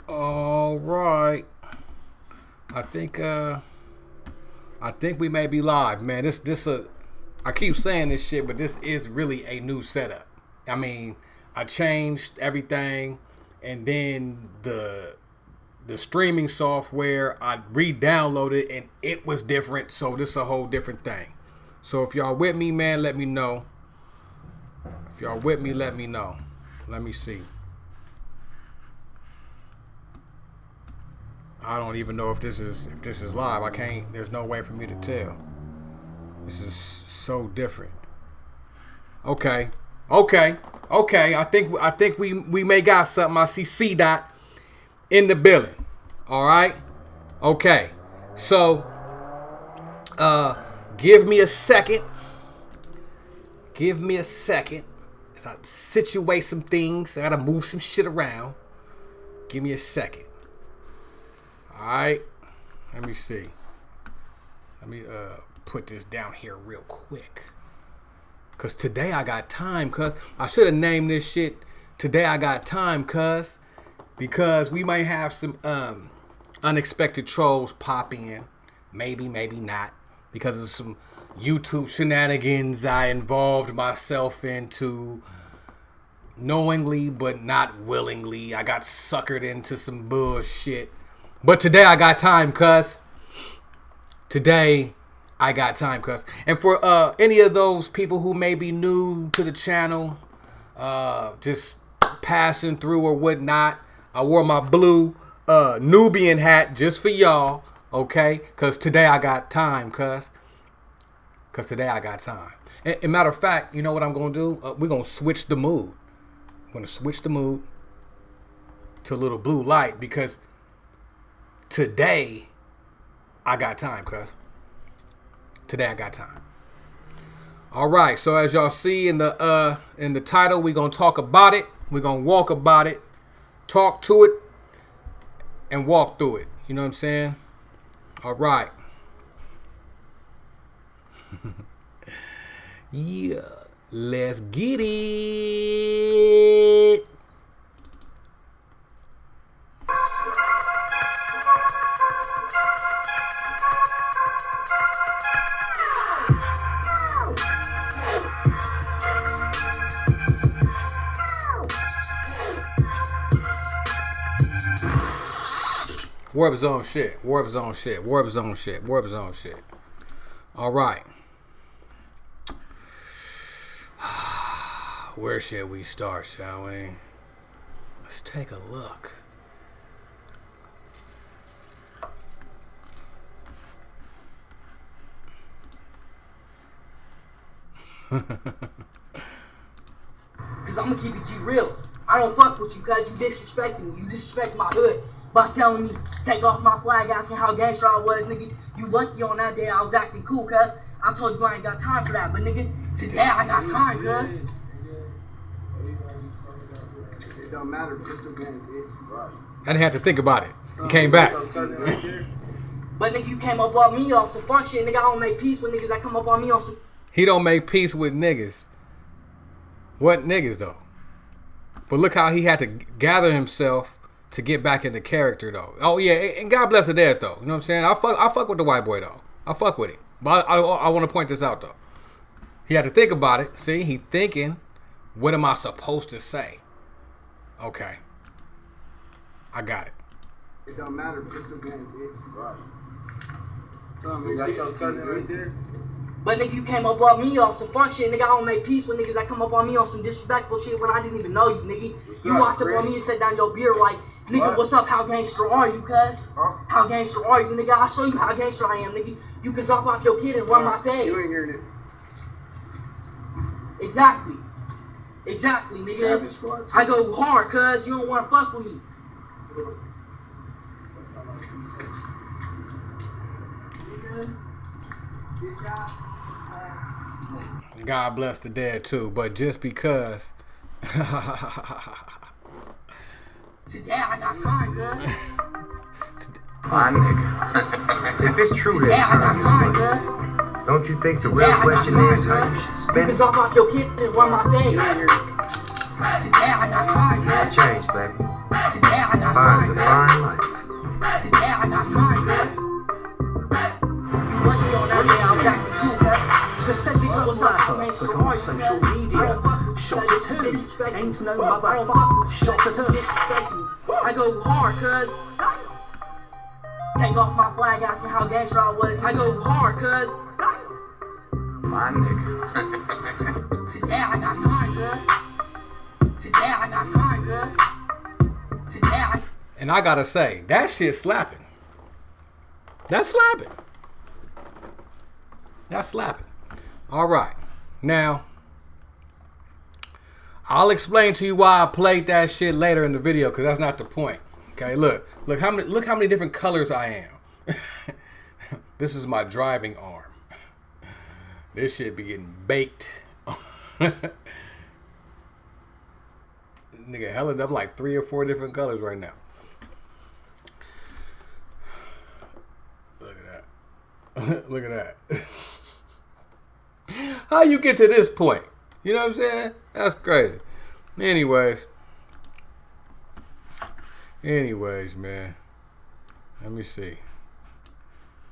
All right. I think we may be live, man. I keep saying this shit, but this is really a new setup. I mean, I changed everything, and then the streaming software, I re-downloaded and it was different, so this is a whole different thing. So if y'all with me, man, let me know. If y'all with me, let me know. Let me see. I don't even know if this is live. I can't. There's no way for me to tell. This is so different. Okay. I think we may got something. I see C dot in the building. All right. Okay. So, give me a second. Give me a second. As I situate some things. I gotta move some shit around. Give me a second. Alright, let me see. Let me put this down here real quick. Cause today I got time, cuz. I should have named this shit Today I Got Time, cuz. Because we might have some unexpected trolls pop in. Maybe not. Because of some YouTube shenanigans I involved myself into. Knowingly but not willingly. I got suckered into some bullshit. But today I got time, cuz. Today I got time, cuz. And for any of those people who may be new to the channel, just passing through or whatnot, I wore my blue Nubian hat just for y'all, okay? Cuz today I got time, cuz. Cuz today I got time. And matter of fact, you know what I'm gonna do? We're gonna switch the mood. I'm gonna switch the mood to a little blue light because today, I got time, cuz. Today I got time. All right, so as y'all see in the title, we're gonna talk about it. We're gonna walk about it, talk to it, and walk through it. You know what I'm saying? All right. Yeah, let's get it. Warp zone shit. Warp zone shit. Warp zone shit. Warp zone shit. All right. Where should we start, shall we? Let's take a look. Cause I'm gonna keep it G real. I don't fuck with you cause you disrespecting me. You disrespect my hood by telling me take off my flag, asking how gangster I was, nigga. You lucky on that day I was acting cool, cuz. I told you I ain't got time for that, but nigga, today I got time, cuz. It don't matter, pistol game, bitch. I didn't have to think about it. He came back. But nigga, you came up on me on some funk shit, nigga. I don't make peace with niggas that come up on me on some. He don't make peace with niggas. What niggas though? But look how he had to gather himself to get back into character though. Oh yeah, and God bless the dead though. You know what I'm saying? I fuck with the white boy though. I fuck with him. But I want to point this out though. He had to think about it. See, he thinking, what am I supposed to say? Okay. I got it. It don't matter, pistol game, bitch. Right. That's your cousin right there? But nigga, you came up on me on some funk shit, nigga. I don't make peace with niggas that come up on me on some disrespectful shit when I didn't even know you, nigga. You walked up on me and set down your beer like, nigga, what's up? How gangster are you, cuz? Huh? How gangster are you, nigga? I'll show you how gangster I am, nigga. You can drop off your kid and run my fade. You ain't hearing it. Exactly, nigga. I go hard, cuz. You don't want to fuck with me. God bless the dead too, but just because Today I got time, cuz. My nigga. If it's true Today that I got time time, is money, cuz. don't you think the Today real I got question time, is how you cuz. should You spend can it? drop off your kid and run my fade. Today I got time, Gotta cuz. change, baby. Today I got Find time, the cuz. fine life. Today I got time, cuz. You lucky on that day I was acting cool, cuz. Cause said this what's up, I ain't Look so on hard, social cuz. media. I don't fuck with you, Shot cuz. at You who? disrespect me. Ain't no I don't fuck motherfucker. with you, Shot cuz. at You us. disrespect me. I go hard, cuz. Take off my flag, asking how gangster I was. I go hard, cuz. My nigga. Today I got time, cuz. Today I got time, cuz. Today I... And I gotta say, that shit slapping. That's slapping. That's slapping. All right. Now, I'll explain to you why I played that shit later in the video, because that's not the point. Okay, look how many different colors I am. This is my driving arm. This shit be getting baked. Nigga, hell, I'm like 3 or 4 different colors right now. Look at that. Look at that. How you get to this point? You know what I'm saying? That's crazy. Anyways, man. Let me see.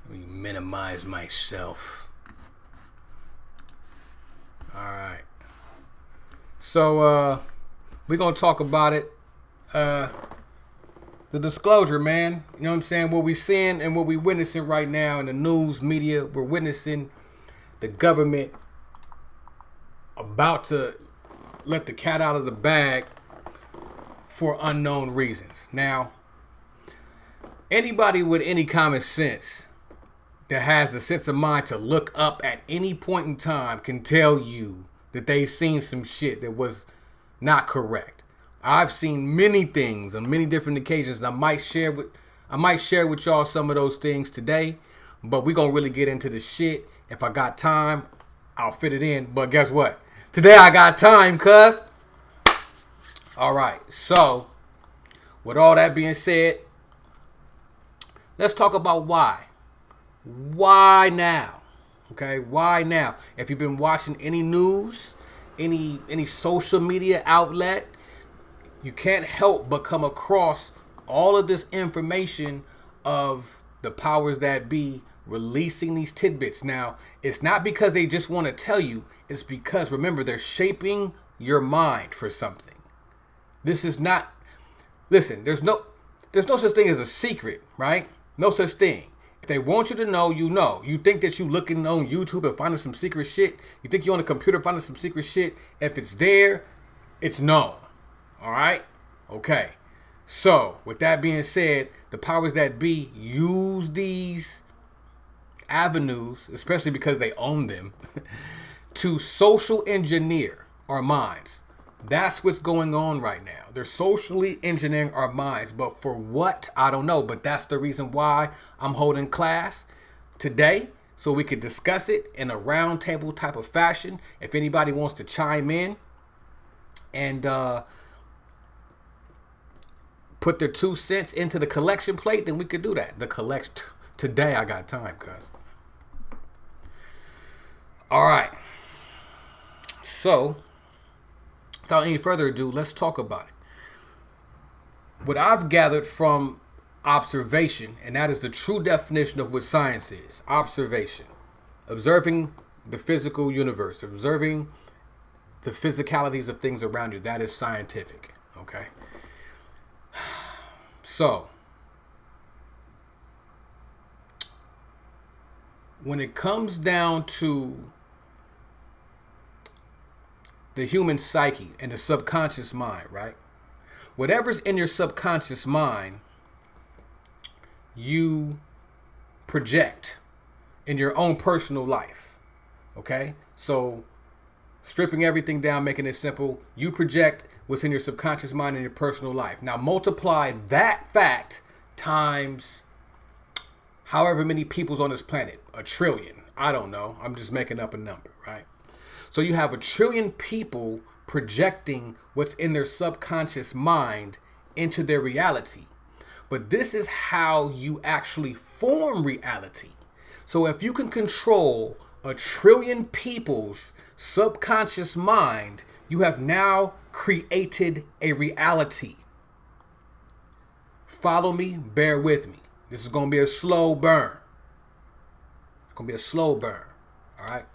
Let me minimize myself. Alright. So, we're going to talk about it. The disclosure, man. You know what I'm saying? What we seeing and what we witnessing right now in the news media, we're witnessing the government about to let the cat out of the bag for unknown reasons. Now, anybody with any common sense that has the sense of mind to look up at any point in time can tell you that they've seen some shit that was not correct. I've seen many things on many different occasions, and I might share with y'all some of those things today, but we're gonna really get into the shit. If I got time, I'll fit it in. But guess what? Today I got time, cuz. All right, so with all that being said, let's talk about why. Why now? Okay, why now? If you've been watching any news, any social media outlet, you can't help but come across all of this information of the powers that be releasing these tidbits. Now, it's not because they just want to tell you, it's because, remember, they're shaping your mind for something. This is not, listen, there's no such thing as a secret, right? No such thing. If they want you to know, you know. You think that you looking on YouTube and finding some secret shit. You think you're on a computer finding some secret shit. If it's there, it's known. All right? Okay. So, with that being said, the powers that be use these avenues, especially because they own them, to social engineer our minds. That's what's going on right now. They're socially engineering our minds, but for what? I don't know. But that's the reason why I'm holding class today, so we could discuss it in a round table type of fashion. If anybody wants to chime in and put their 2 cents into the collection plate, then we could do that. The collection today, I got time, cuz. All right. So, without any further ado, let's talk about it. What I've gathered from observation, and that is the true definition of what science is: observation, observing the physical universe, observing the physicalities of things around you. That is scientific. Okay. So, when it comes down to the human psyche and the subconscious mind, right? Whatever's in your subconscious mind, you project in your own personal life. Okay? So, stripping everything down, making it simple, you project what's in your subconscious mind in your personal life. Now, multiply that fact times however many people's on this planet. 1 trillion. I don't know. I'm just making up a number, right? So you have 1 trillion people projecting what's in their subconscious mind into their reality. But this is how you actually form reality. So if you can control 1 trillion people's subconscious mind, you have now created a reality. Follow me, bear with me. This is going to be a slow burn. It's going to be a slow burn. All right.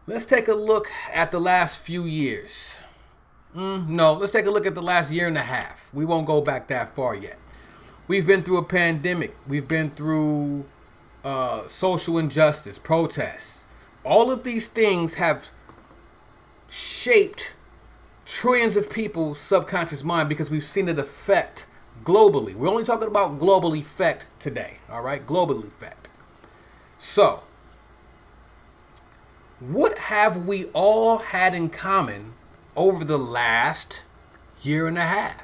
Let's take a look at the last few years. No, let's take a look at the last year and a half. We won't go back that far yet. We've been through a pandemic. We've been through social injustice, protests. All of these things have shaped trillions of people's subconscious mind because we've seen it affect globally. We're only talking about global effect today. All right, global effect. So, what have we all had in common over the last year and a half?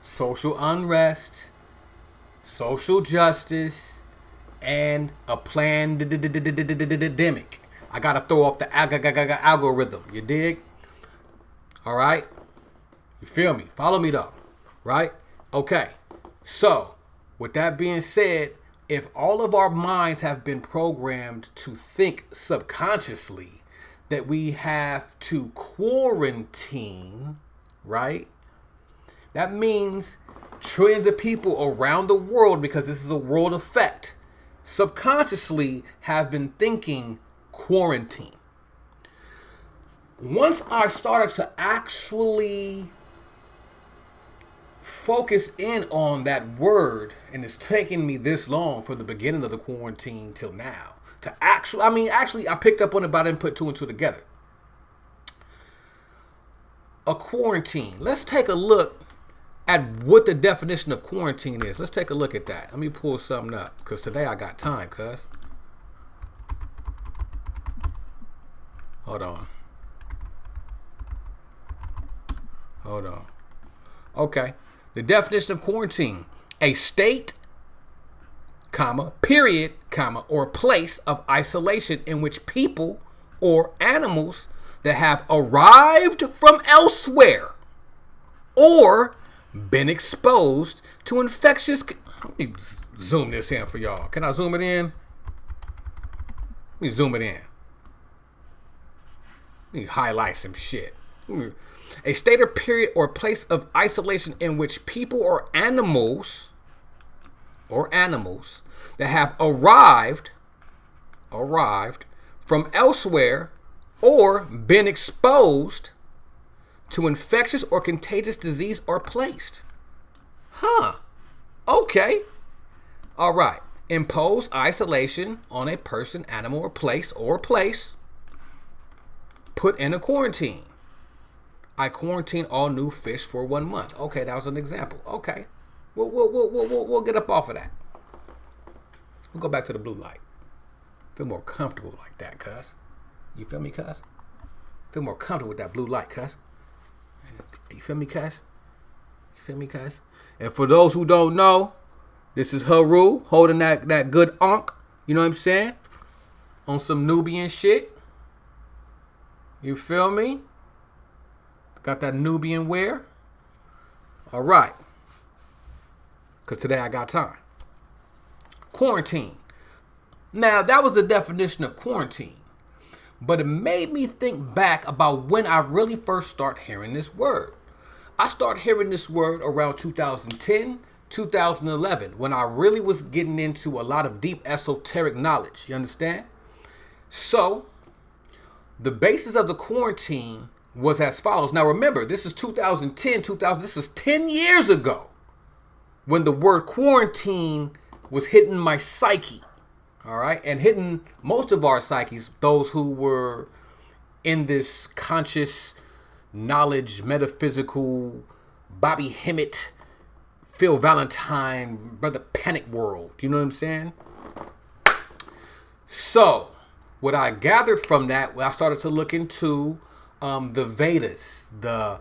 Social unrest, social justice, and a planned pandemic. I gotta throw off the algorithm. You dig? All right? You feel me? Follow me though. Right? Okay. So, with that being said, if all of our minds have been programmed to think subconsciously that we have to quarantine, right? That means trillions of people around the world, because this is a world effect, subconsciously have been thinking quarantine. Once I started to actually focus in on that word, and it's taken me this long from the beginning of the quarantine till now to actually I picked up on it, but I didn't put two and two together. A quarantine. Let's take a look at what the definition of quarantine is. Let's take a look at that. Let me pull something up, because today I got time, cuz. Hold on. Okay. The definition of quarantine: a state, period, or place of isolation in which people or animals that have arrived from elsewhere or been exposed to infectious... Let me zoom this in for y'all. Can I zoom it in? Let me zoom it in. Let me highlight some shit. A state or period or place of isolation in which people or animals that have arrived from elsewhere or been exposed to infectious or contagious disease are placed. Okay. All right. Impose isolation on a person, animal, or place, put in a quarantine. I quarantine all new fish for 1 month. Okay, that was an example. Okay. We'll get up off of that. We'll go back to the blue light. Feel more comfortable like that, cuz. You feel me, cuz? Feel more comfortable with that blue light, cuz. You feel me, cuz? And for those who don't know, this is Haru holding that good onk. You know what I'm saying? On some Nubian shit. You feel me? Got that Nubian wear. All right. Because today I got time. Quarantine. Now, that was the definition of quarantine. But it made me think back about when I really first started hearing this word. I started hearing this word around 2010, 2011, when I really was getting into a lot of deep esoteric knowledge. You understand? So, the basis of the quarantine was as follows. Now remember, this is 2010, this is 10 years ago when the word quarantine was hitting my psyche. All right. And hitting most of our psyches, those who were in this conscious knowledge, metaphysical, Bobby Hemmett, Phil Valentine, Brother Panic world. You know what I'm saying? So what I gathered from that, I started to look into the Vedas, the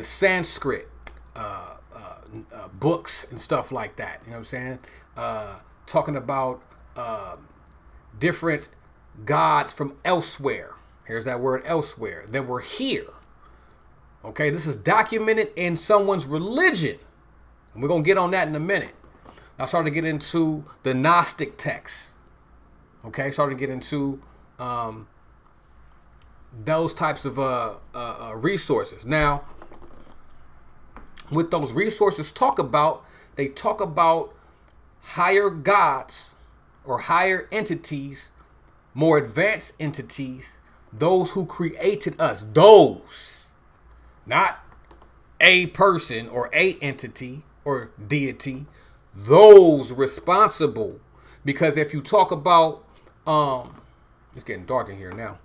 Sanskrit books and stuff like that. You know what I'm saying? Talking about different gods from elsewhere. Here's that word elsewhere. That were here. Okay, this is documented in someone's religion. And we're going to get on that in a minute. I started to get into the Gnostic texts. Okay, started to get into those types of resources. Now, what those resources they talk about higher gods or higher entities, more advanced entities, those who created us. Those, not a person or a entity or deity, those responsible. Because if you talk about, it's getting dark in here now.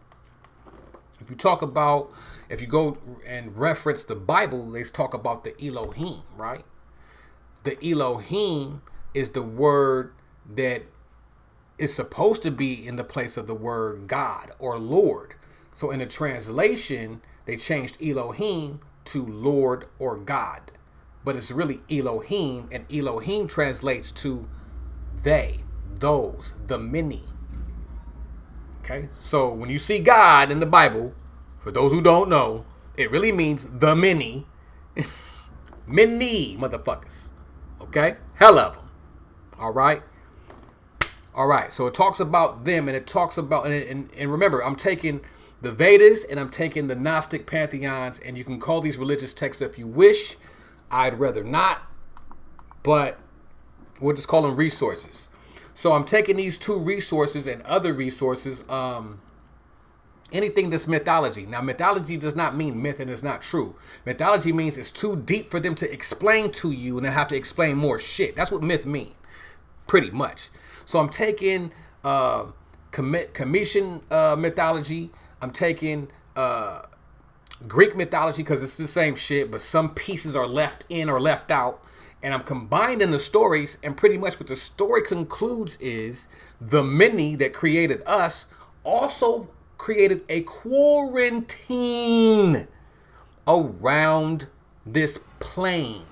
If you go and reference the Bible, they talk about the Elohim, right? The Elohim is the word that is supposed to be in the place of the word God or Lord. So in the translation, they changed Elohim to Lord or God. But it's really Elohim, and Elohim translates to they, those, the many. Okay, so when you see God in the Bible, for those who don't know, it really means the many. Many motherfuckers. Okay, hell of them. All right. So it talks about them, and it talks about, and remember, I'm taking the Vedas and I'm taking the Gnostic pantheons, and you can call these religious texts if you wish. I'd rather not, but we'll just call them resources. So I'm taking these two resources and other resources, anything that's mythology. Now, mythology does not mean myth and it's not true. Mythology means it's too deep for them to explain to you and they have to explain more shit. That's what myth mean, pretty much. So I'm taking Commission mythology. I'm taking Greek mythology because it's the same shit, but some pieces are left in or left out. And I'm combining the stories, and pretty much what the story concludes is the many that created us also created a quarantine around this plane.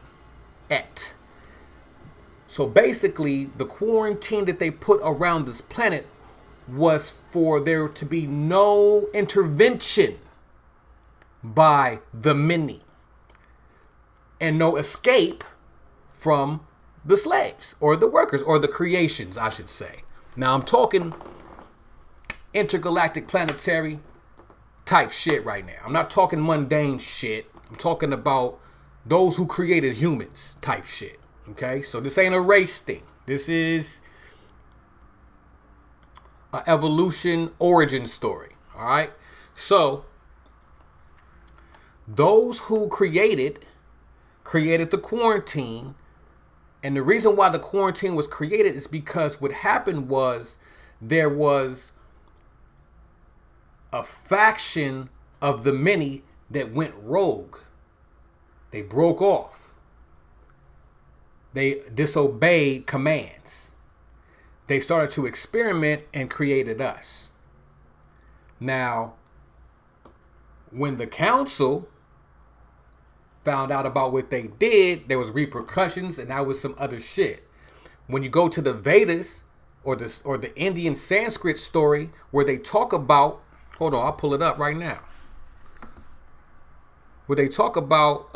So basically, the quarantine that they put around this planet was for there to be no intervention by the many and no escape from the slaves or the workers or the creations, I should say. Now I'm talking intergalactic planetary type shit right now. I'm not talking mundane shit. I'm talking about those who created humans type shit. Okay, so this ain't a race thing. This is an evolution origin story. All right, so those who created the quarantine. And the reason why the quarantine was created is because what happened was there was a faction of the many that went rogue. They broke off. They disobeyed commands. They started to experiment and created us. Now, when the council found out about what they did, there was repercussions, and that was some other shit. When you go to the Vedas or the Indian Sanskrit story where they talk about, hold on, I'll pull it up right now. Where they talk about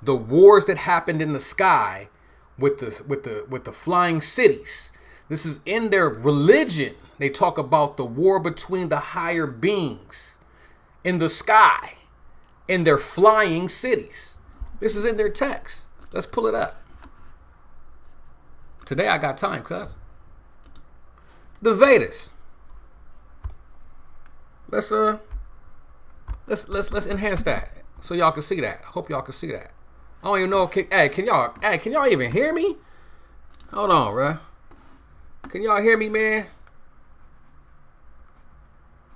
the wars that happened in the sky with the flying cities. This is in their religion. They talk about the war between the higher beings in the sky. In their flying cities. This is in their text. Let's pull it up. Today I got time, cuz. The Vedas. Let's enhance that so y'all can see that. I hope y'all can see that. I don't even know if can y'all even hear me? Hold on, bruh. Can y'all hear me, man?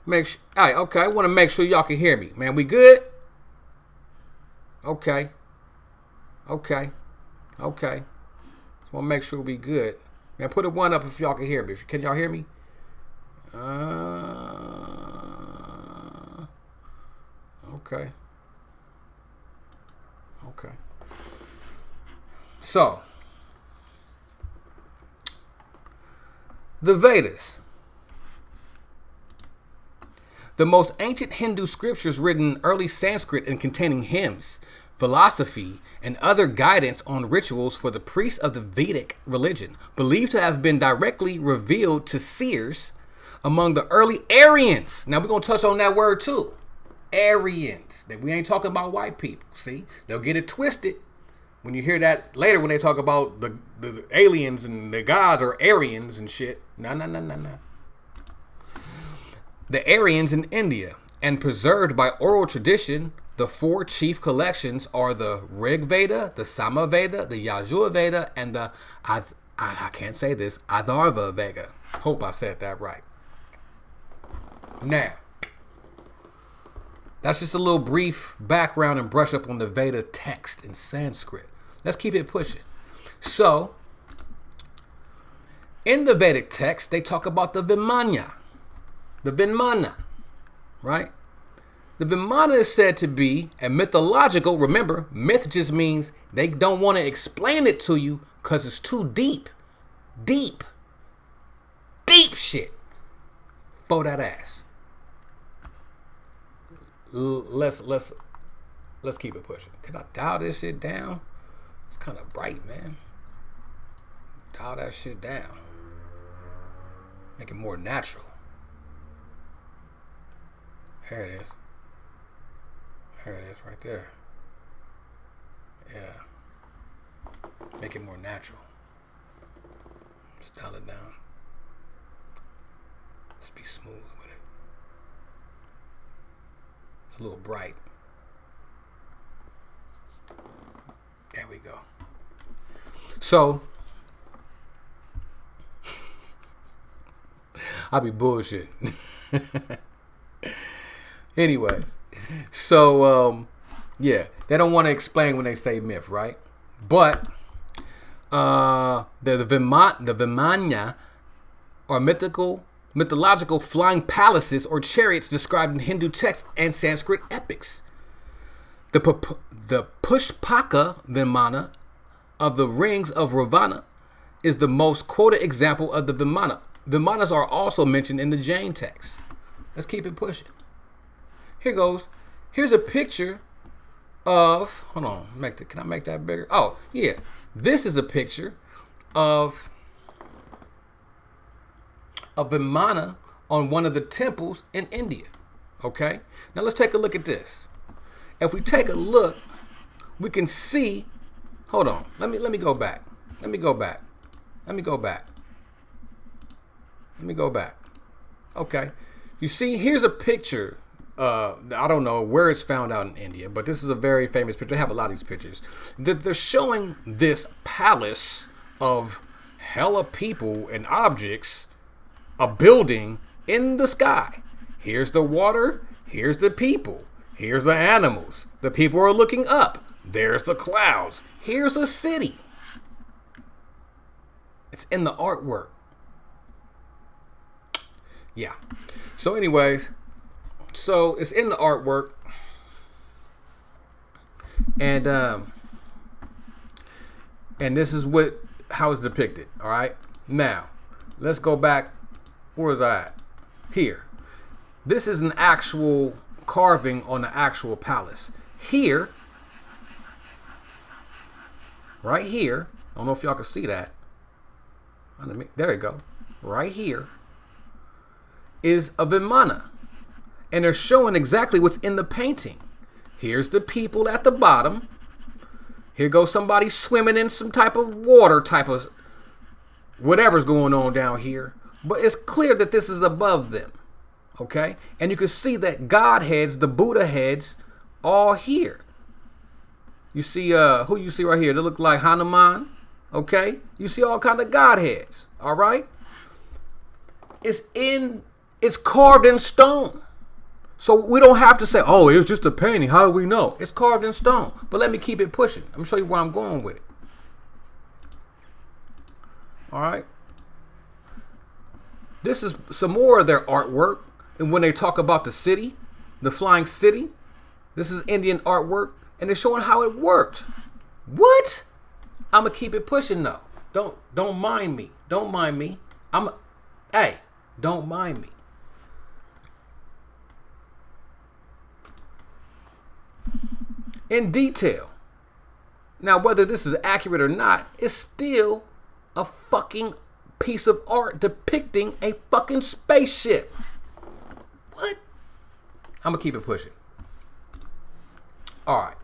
Alright, okay. I want to make sure y'all can hear me. Man, we good? Okay. Just want to make sure we good. Man, put a 1 up if y'all can hear me. Can y'all hear me? Okay. So, the Vedas. The most ancient Hindu scriptures written in early Sanskrit and containing hymns, philosophy, and other guidance on rituals for the priests of the Vedic religion, believed to have been directly revealed to seers among the early Aryans. Now we're going to touch on that word too. Aryans. That we ain't talking about white people. See, they'll get it twisted when you hear that later when they talk about the aliens and the gods are Aryans and shit. No. The Aryans in India, and preserved by oral tradition, the 4 chief collections are the Rig Veda, the Sama Veda, the Yajur Veda, and the I can't say this, Atharva Veda. Hope I said that right. Now, that's just a little brief background and brush up on the Veda text in Sanskrit. Let's keep it pushing. So, in the Vedic text, they talk about the Vimana, right? The Vimana is said to be a mythological, remember, myth just means they don't want to explain it to you because it's too deep. Deep shit for that ass. Let's keep it pushing. Can I dial this shit down? It's kind of bright, man. Dial that shit down. Make it more natural. There it is. There it is right there. Yeah. Make it more natural. Just dial it down. Just be smooth with it. A little bright. There we go. So, I be bullshitting. Anyways, so yeah, they don't want to explain when they say myth, right? But the Vimana are mythological flying palaces or chariots described in Hindu texts and Sanskrit epics. The Pushpaka Vimana of the rings of Ravana is the most quoted example of the Vimana. Vimanas are also mentioned in the Jain text. Let's keep it pushing. Here goes. Here's a picture of, hold on, can I make that bigger? Oh, yeah. This is a picture of a Vimana on one of the temples in India. Okay? Now let's take a look at this. If we take a look, we can see, hold on, let me go back. Let me go back. Okay. You see, here's a picture. I don't know where it's found out in India, but this is a very famous picture. They have a lot of these pictures. They're showing this palace of hella people and objects, a building in the sky. Here's the water. Here's the people. Here's the animals. The people are looking up. There's the clouds. Here's the city. It's in the artwork. Yeah. So anyways, so it's in the artwork. And this is how it's depicted. All right. Now, let's go back. Where was I at? Here. This is an actual carving on the actual palace. Here, right here, I don't know if y'all can see that. There you go. Right here is a Vimana. And they're showing exactly what's in the painting. Here's the people at the bottom. Here goes somebody swimming in some type of water, type of whatever's going on down here. But it's clear that this is above them. Okay? And you can see that God heads, the Buddha heads, all here. You see who you see right here? They look like Hanuman. Okay? You see all kind of God heads. All right? It's carved in stone. So we don't have to say, oh, it's just a painting. How do we know? It's carved in stone. But let me keep it pushing. I'm going to show you where I'm going with it. All right? This is some more of their artwork. And when they talk about the city, the flying city, this is Indian artwork. And they're showing how it worked. What? I'm going to keep it pushing though. Don't mind me. Don't mind me. Hey, don't mind me. in detail. Now, whether this is accurate or not, it's still a fucking piece of art depicting a fucking spaceship. What? I'm gonna keep it pushing. Alright.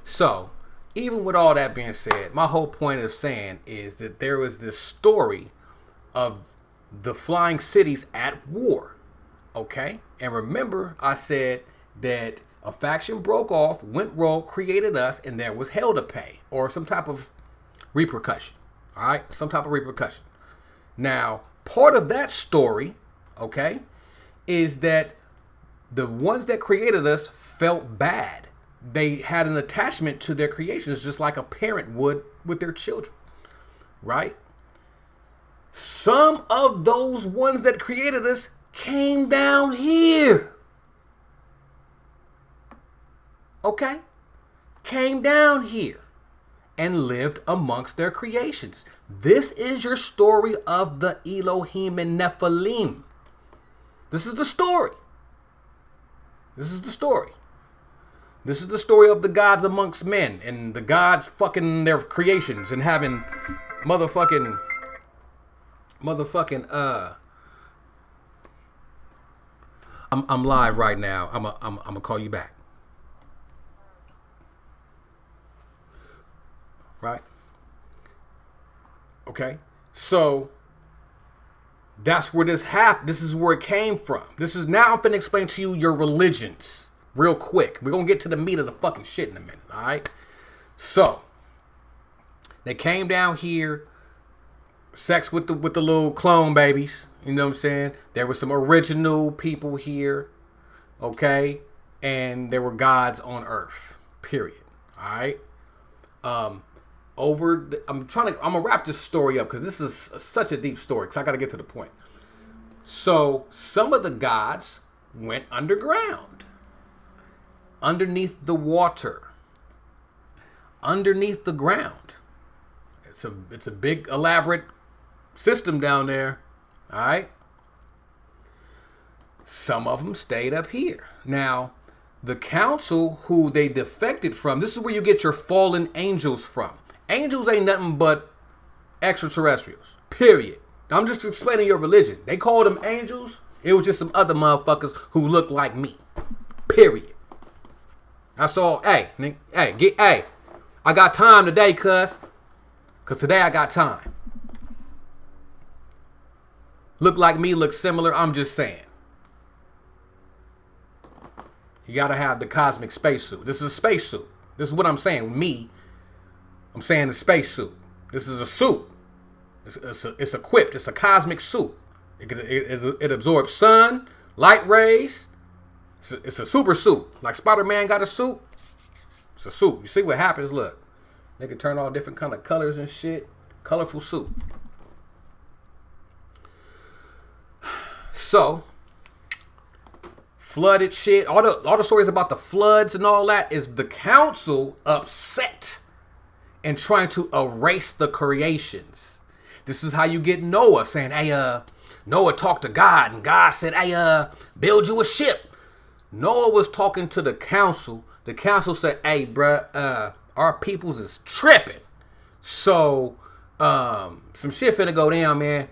So, even with all that being said, my whole point of saying is that there was this story of the flying cities at war. Okay? And remember, I said that a faction broke off, went rogue, created us, and there was hell to pay. Or some type of repercussion. Alright? Some type of repercussion. Now, part of that story, okay, is that the ones that created us felt bad. They had an attachment to their creations just like a parent would with their children. Right? Some of those ones that created us came down here. Okay? Came down here and lived amongst their creations. This is your story of the Elohim and Nephilim. This is the story. This is the story. This is the story of the gods amongst men and the gods fucking their creations and having motherfucking I'm live right now. I'm gonna call you back. Right? Okay? So that's where this happened. This is where it came from. This is now I'm finna explain to you your religions real quick. We're gonna get to the meat of the fucking shit in a minute, alright? So they came down here, sex with the little clone babies, you know what I'm saying? There were some original people here, okay? And there were gods on earth. Period. Alright? I'm gonna wrap this story up because this is such a deep story because I gotta get to the point. So some of the gods went underground, underneath the water, underneath the ground. It's a big elaborate system down there. All right. Some of them stayed up here. Now, the council who they defected from, this is where you get your fallen angels from. Angels ain't nothing but extraterrestrials. Period. Now, I'm just explaining your religion. They called them angels. It was just some other motherfuckers who looked like me. Period. That's all. Hey, I got time today, cuz today I got time. Look like me, look similar. I'm just saying. You gotta have the cosmic spacesuit. This is a spacesuit. This is what I'm saying. I'm saying the spacesuit. This is a suit. It's equipped. It's a cosmic suit. It absorbs sun, light rays. It's a super suit. Like Spider-Man got a suit. It's a suit. You see what happens? Look. They can turn all different kind of colors and shit. Colorful suit. So, flooded shit. All the stories about the floods and all that is the council upset and trying to erase the creations. This is how you get Noah saying, hey, Noah talked to God and God said, hey, build you a ship. Noah was talking to the council. The council said, hey, bruh, our peoples is tripping. So, some shit finna go down, man.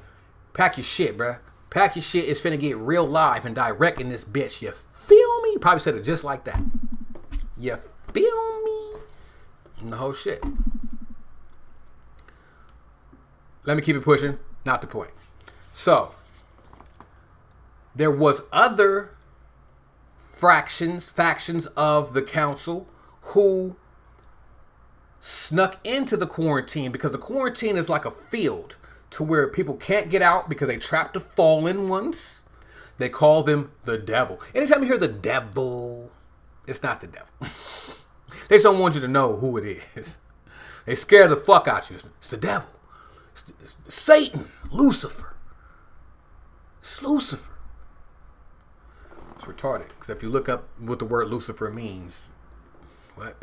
Pack your shit, bruh. Pack your shit. It's finna get real live and direct in this bitch. You feel me? Probably said it just like that. You feel me? And the whole shit. Let me keep it pushing. Not the point. So, there was other factions of the council who snuck into the quarantine because the quarantine is like a field to where people can't get out because they trapped the fallen ones. They call them the devil. Anytime you hear the devil, it's not the devil. They just don't want you to know who it is. They scare the fuck out you. It's the devil. It's Satan. Lucifer. It's Lucifer. It's retarded. Because if you look up what the word Lucifer means, what?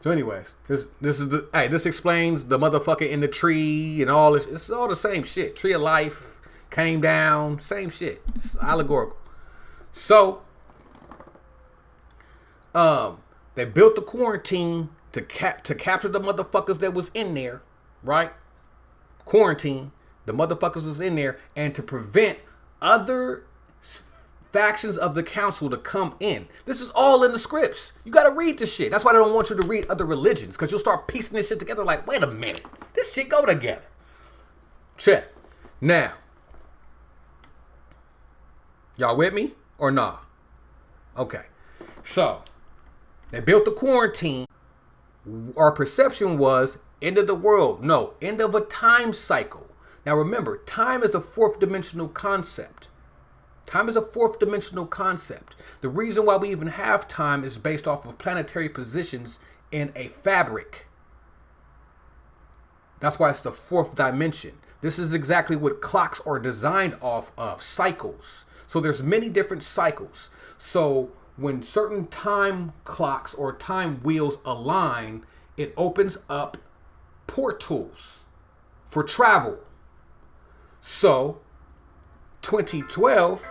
So anyways, this explains the motherfucker in the tree and all this. It's all the same shit. Tree of life came down, same shit. It's allegorical. So, They built the quarantine to capture the motherfuckers that was in there, right? Quarantine, the motherfuckers was in there, and to prevent other factions of the council to come in. This is all in the scripts. You got to read this shit. That's why they don't want you to read other religions, because you'll start piecing this shit together like, wait a minute, this shit go together. Check. Now, y'all with me or nah? Okay. So, they built the quarantine. Our perception was end of the world. No, end of a time cycle. Now remember, time is a fourth dimensional concept. Time is a fourth dimensional concept. The reason why we even have time is based off of planetary positions in a fabric. That's why it's the fourth dimension. This is exactly what clocks are designed off of, cycles. So there's many different cycles. So when certain time clocks or time wheels align, it opens up portals for travel. So 2012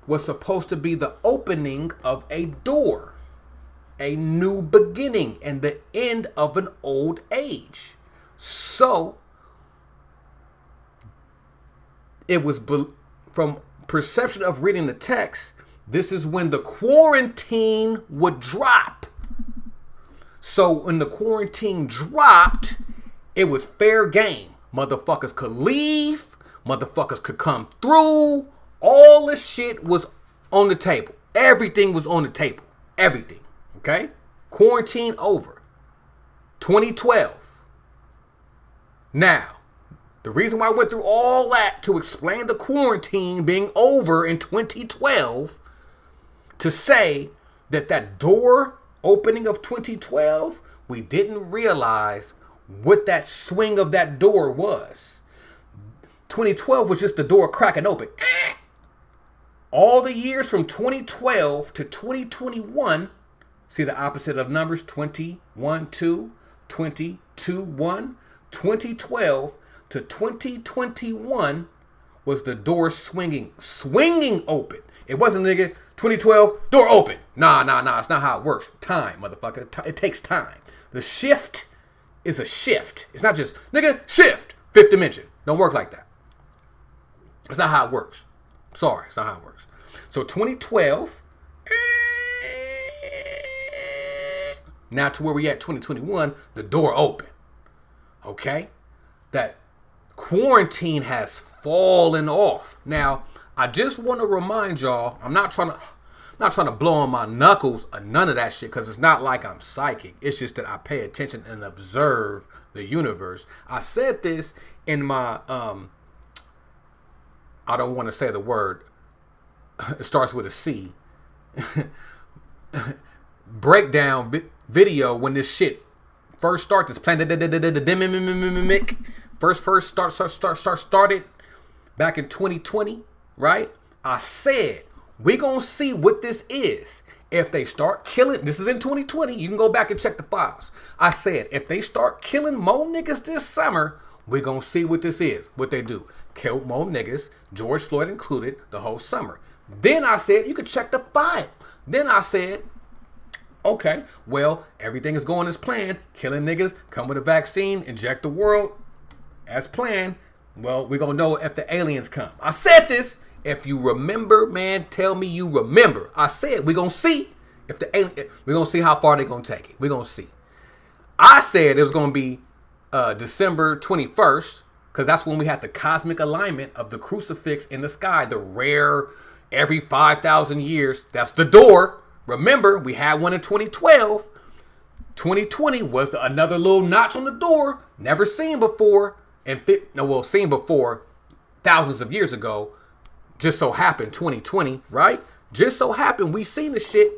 was supposed to be the opening of a door, a new beginning, and the end of an old age. So it was from perception of reading the text, this is when the quarantine would drop. So when the quarantine dropped, it was fair game. Motherfuckers could leave. Motherfuckers could come through. All the shit was on the table. Everything was on the table. Everything. Okay? Quarantine over. 2012. Now, the reason why I went through all that to explain the quarantine being over in 2012, to say that that door opening of 2012, we didn't realize what that swing of that door was. 2012 was just the door cracking open. All the years from 2012 to 2021, see the opposite of numbers, 21, 2, 22, 1, 2012 to 2021 was the door swinging open. It wasn't, nigga, 2012, door open. Nah, it's not how it works. Time, motherfucker. It takes time. The shift is a shift. It's not just, nigga, shift, fifth dimension. Don't work like that. It's not how it works. Sorry, it's not how it works. So 2012, now to where we at 2021, the door open. Okay? That quarantine has fallen off. Now, I just want to remind y'all, I'm not trying to blow on my knuckles or none of that shit, because it's not like I'm psychic. It's just that I pay attention and observe the universe. I said this in my I don't want to say the word. It starts with a C. Breakdown video when this shit first started. This planet first started back in 2020, right? I said we gonna see what this is. If they start killing, this is in 2020. You can go back and check the files. I said if they start killing more niggas this summer, we gonna see what this is. What they do. Killed more niggas, George Floyd included, the whole summer. Then I said, you could check the file. Then I said, okay, well, everything is going as planned. Killing niggas, come with a vaccine, inject the world as planned. Well, we're going to know if the aliens come. I said this. If you remember, man, tell me you remember. I said, we're going to see if the alien, we're going to see how far they're going to take it. We're going to see. I said it was going to be December 21st. Because that's when we had the cosmic alignment of the crucifix in the sky. The rare, every 5,000 years. That's the door. Remember, we had one in 2012. 2020 was another little notch on the door. Never seen before. And seen before thousands of years ago. Just so happened 2020, right? Just so happened we seen the shit.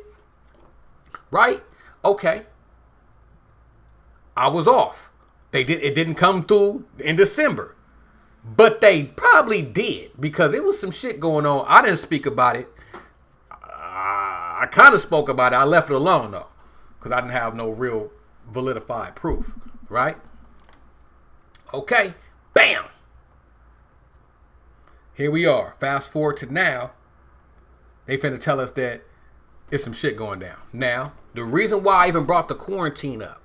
Right? Okay. I was off. It didn't come through in December. But they probably did, because it was some shit going on. I didn't speak about it. I kind of spoke about it. I left it alone, though, because I didn't have no real validified proof, right? Okay, bam. Here we are. Fast forward to now. They finna tell us that is some shit going down. Now, the reason why I even brought the quarantine up,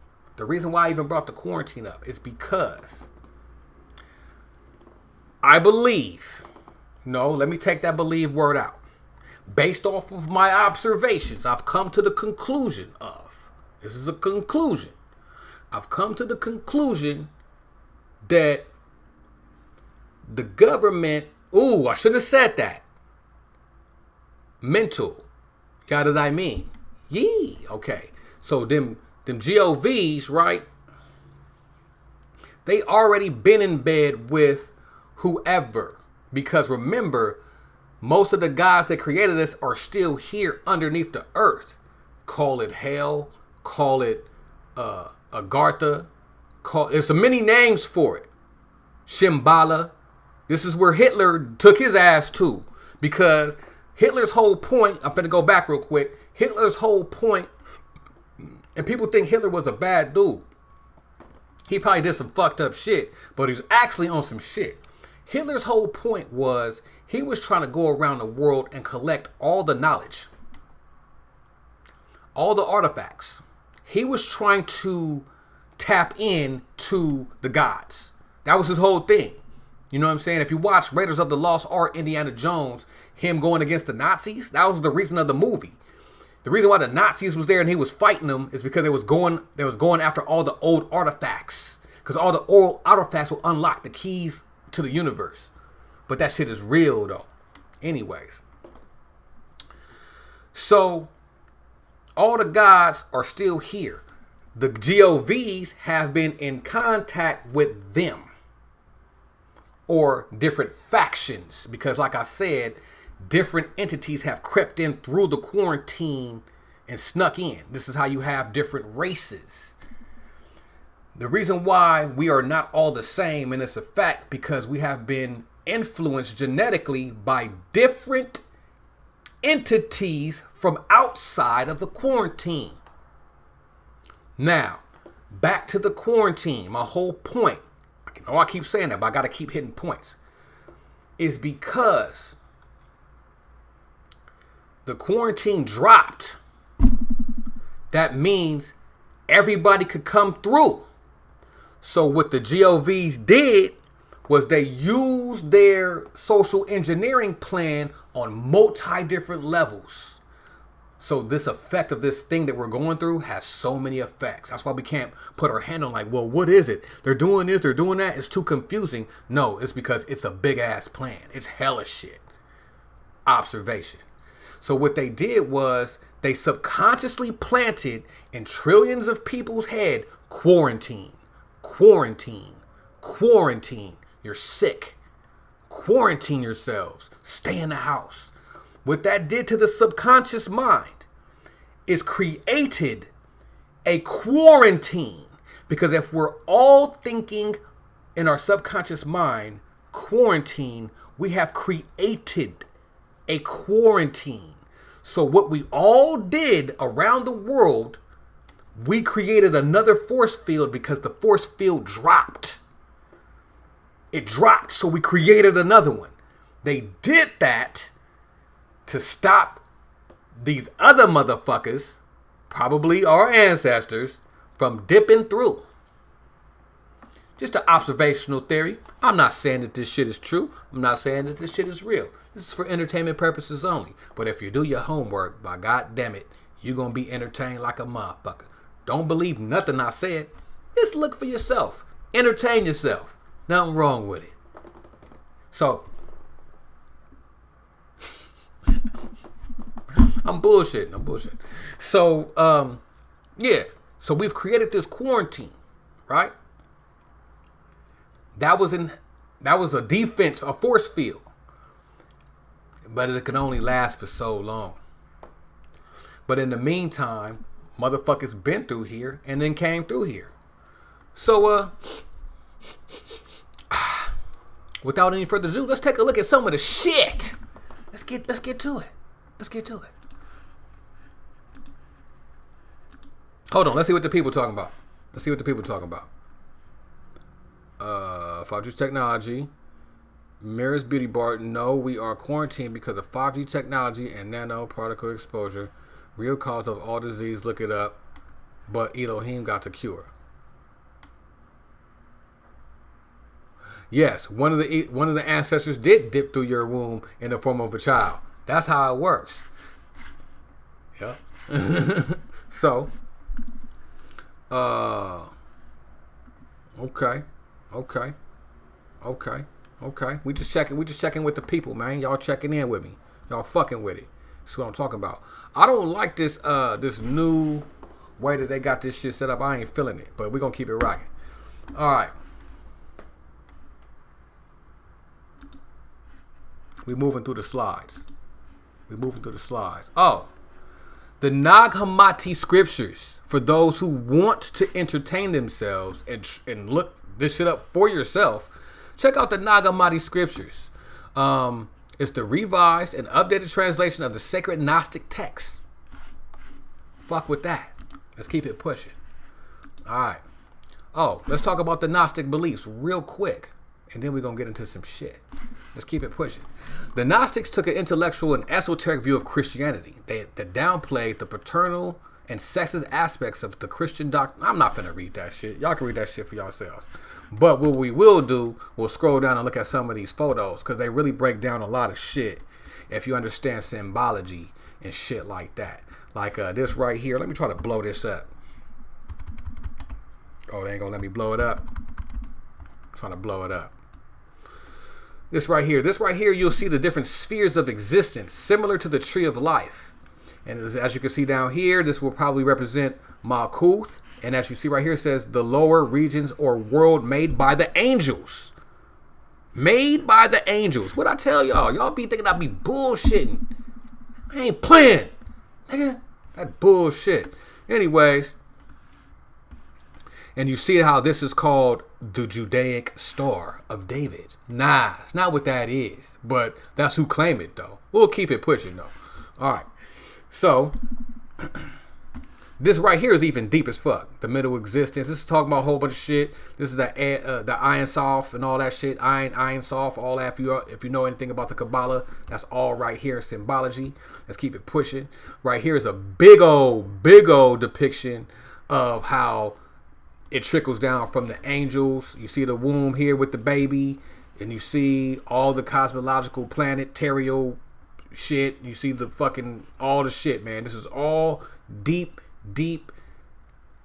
is because I believe, no, let me take that believe word out. Based off of my observations, I've come to the conclusion of, this is a conclusion, I've come to the conclusion that the government, I should have said that. Mental. Got it, I mean. Yee. Okay. So them GOVs, right? They already been in bed with whoever. Because remember, most of the gods that created us are still here underneath the earth. Call it hell. Call it Agartha. There's so many names for it. Shambhala. This is where Hitler took his ass to. Because Hitler's whole point, I'm finna go back real quick. Hitler's whole point, and people think Hitler was a bad dude. He probably did some fucked up shit, but he was actually on some shit. Hitler's whole point was he was trying to go around the world and collect all the knowledge, all the artifacts. He was trying to tap in to the gods. That was his whole thing. You know what I'm saying? If you watch Raiders of the Lost Ark, Indiana Jones, him going against the Nazis, that was the reason of the movie. The reason why the Nazis was there and he was fighting them is because they was going after all the old artifacts. Because all the old artifacts will unlock the keys to the universe. But that shit is real though. Anyways. So, all the gods are still here. The GOVs have been in contact with them. Or different factions, because like I said, different entities have crept in through the quarantine and snuck in. This is how you have different races. The reason why we are not all the same, and it's a fact, because we have been influenced genetically by different entities from outside of the quarantine. Now, back to the quarantine, my whole point. I keep saying that, but I got to keep hitting points. Is because the quarantine dropped. That means everybody could come through. So what the GOVs did was they used their social engineering plan on multi different levels. So this effect of this thing that we're going through has so many effects. That's why we can't put our hand on like, well, what is it? They're doing this, they're doing that. It's too confusing. No, it's because it's a big ass plan. It's hella shit. Observation. So what they did was they subconsciously planted in trillions of people's head, quarantine, quarantine, quarantine. You're sick. Quarantine yourselves. Stay in the house. What that did to the subconscious mind is created a quarantine. Because if we're all thinking in our subconscious mind, quarantine, we have created a quarantine. So what we all did around the world, we created another force field because the force field dropped. It dropped, so we created another one. They did that to stop these other motherfuckers, probably our ancestors, from dipping through. Just an observational theory. I'm not saying that this shit is true. I'm not saying that this shit is real. This is for entertainment purposes only. But if you do your homework, by God damn it, you're going to be entertained like a motherfucker. Don't believe nothing I said. Just look for yourself. Entertain yourself. Nothing wrong with it. So, I'm bullshitting. So, yeah. So we've created this quarantine, right? That was a defense, a force field. But it can only last for so long. But in the meantime, motherfuckers been through here and then came through here. So, without any further ado, let's take a look at some of the shit. Let's get to it. Let's get to it. Hold on, let's see what the people talking about. 5G technology. Mirror's Beauty Bar. No, we are quarantined because of 5G technology and nano particle exposure. Real cause of all disease, look it up. But Elohim got the cure. Yes, one of the ancestors did dip through your womb in the form of a child. That's how it works. Yep. So, okay. We just checking with the people, man. Y'all checking in with me. Y'all fucking with it. That's what I'm talking about. I don't like this this new way that they got this shit set up. I ain't feeling it, but we're gonna keep it rocking. All right. We moving through the slides. Oh, the Nag Hammadi scriptures for those who want to entertain themselves and look this shit up for yourself. Check out the Nag Hammadi scriptures. It's the revised and updated translation of the sacred Gnostic text. Fuck with that. Let's keep it pushing. All right. Oh, let's talk about the Gnostic beliefs real quick, and then we're gonna get into some shit. Let's keep it pushing. The Gnostics took an intellectual and esoteric view of Christianity. They downplayed the paternal and sexist aspects of the Christian doctrine. I'm not finna read that shit. Y'all can read that shit for yourselves. But what we will do, we'll scroll down and look at some of these photos because they really break down a lot of shit if you understand symbology and shit like that. Like this right here. Let me try to blow this up. Oh, they ain't gonna let me blow it up. I'm trying to blow it up. This right here, you'll see the different spheres of existence, similar to the tree of life. And as you can see down here, this will probably represent Malkuth. And as you see right here, it says the lower regions or world made by the angels. Made by the angels. What I tell y'all? Y'all be thinking I be bullshitting. I ain't playing. Nigga, that bullshit. Anyways. And you see how this is called the Judaic Star of David. Nah, it's not what that is. But that's who claim it, though. We'll keep it pushing, though. All right. So, this right here is even deep as fuck. The middle existence. This is talking about a whole bunch of shit. This is the Iron Sof and all that shit. Iron Sof, all that. If you know anything about the Kabbalah, that's all right here in symbology. Let's keep it pushing. Right here is a big old depiction of how it trickles down from the angels. You see the womb here with the baby, and you see all the cosmological planetarial shit. You see the fucking all the shit, man. This is all deep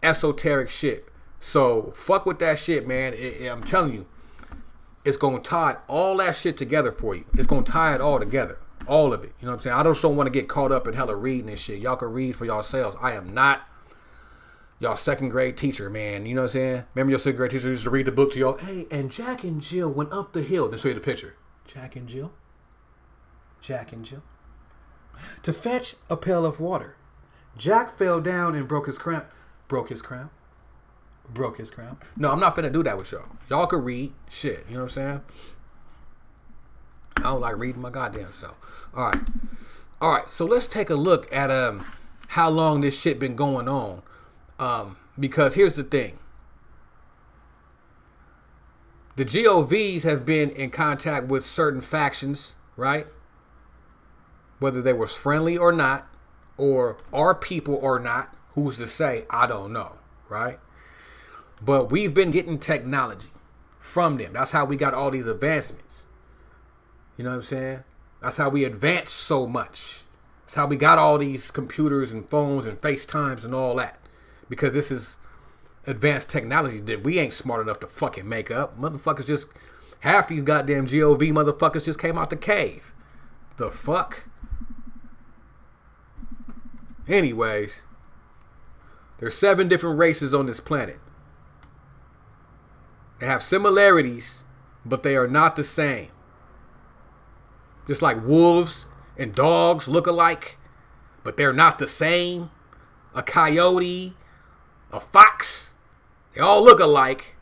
esoteric shit. So fuck with that shit, man. I'm telling you, it's gonna tie all that shit together for you. It's gonna tie it all together, all of it. You know what I'm saying? I just don't want to get caught up in hella reading and shit. Y'all can read for yourselves. I am not y'all second grade teacher, man. You know what I'm saying? Remember your second grade teacher used to read the book to y'all? Hey, and Jack and Jill went up the hill. Then show you the picture. Jack and Jill. To fetch a pail of water. Jack fell down and broke his crown. No, I'm not finna do that with y'all. Y'all can read shit. You know what I'm saying? I don't like reading my goddamn self. All right. So let's take a look at how long this shit been going on. Because here's the thing. The GOVs have been in contact with certain factions, right? Whether they were friendly or not, or are people or not, who's to say? I don't know, right? But we've been getting technology from them. That's how we got all these advancements. You know what I'm saying? That's how we advanced so much. That's how we got all these computers and phones and FaceTimes and all that. Because this is advanced technology that we ain't smart enough to fucking make up. Motherfuckers just, half these goddamn GOV motherfuckers just came out the cave. The fuck? Anyways, there's 7 different races on this planet. They have similarities, but they are not the same. Just like wolves and dogs look alike, but they're not the same. A coyote, a fox, they all look alike,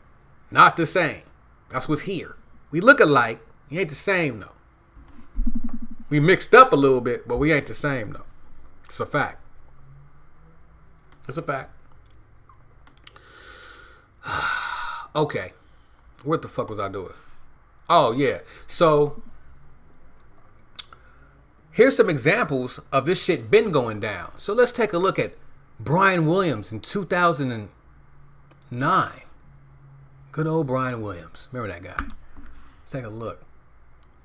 not the same. That's what's here. We look alike, we ain't the same though. We mixed up a little bit, but we ain't the same though. It's a fact. It's a fact. Okay. What the fuck was I doing? Oh yeah. So here's some examples of this shit been going down. So let's take a look at Brian Williams in 2009. Good old Brian Williams. Remember that guy? Let's take a look.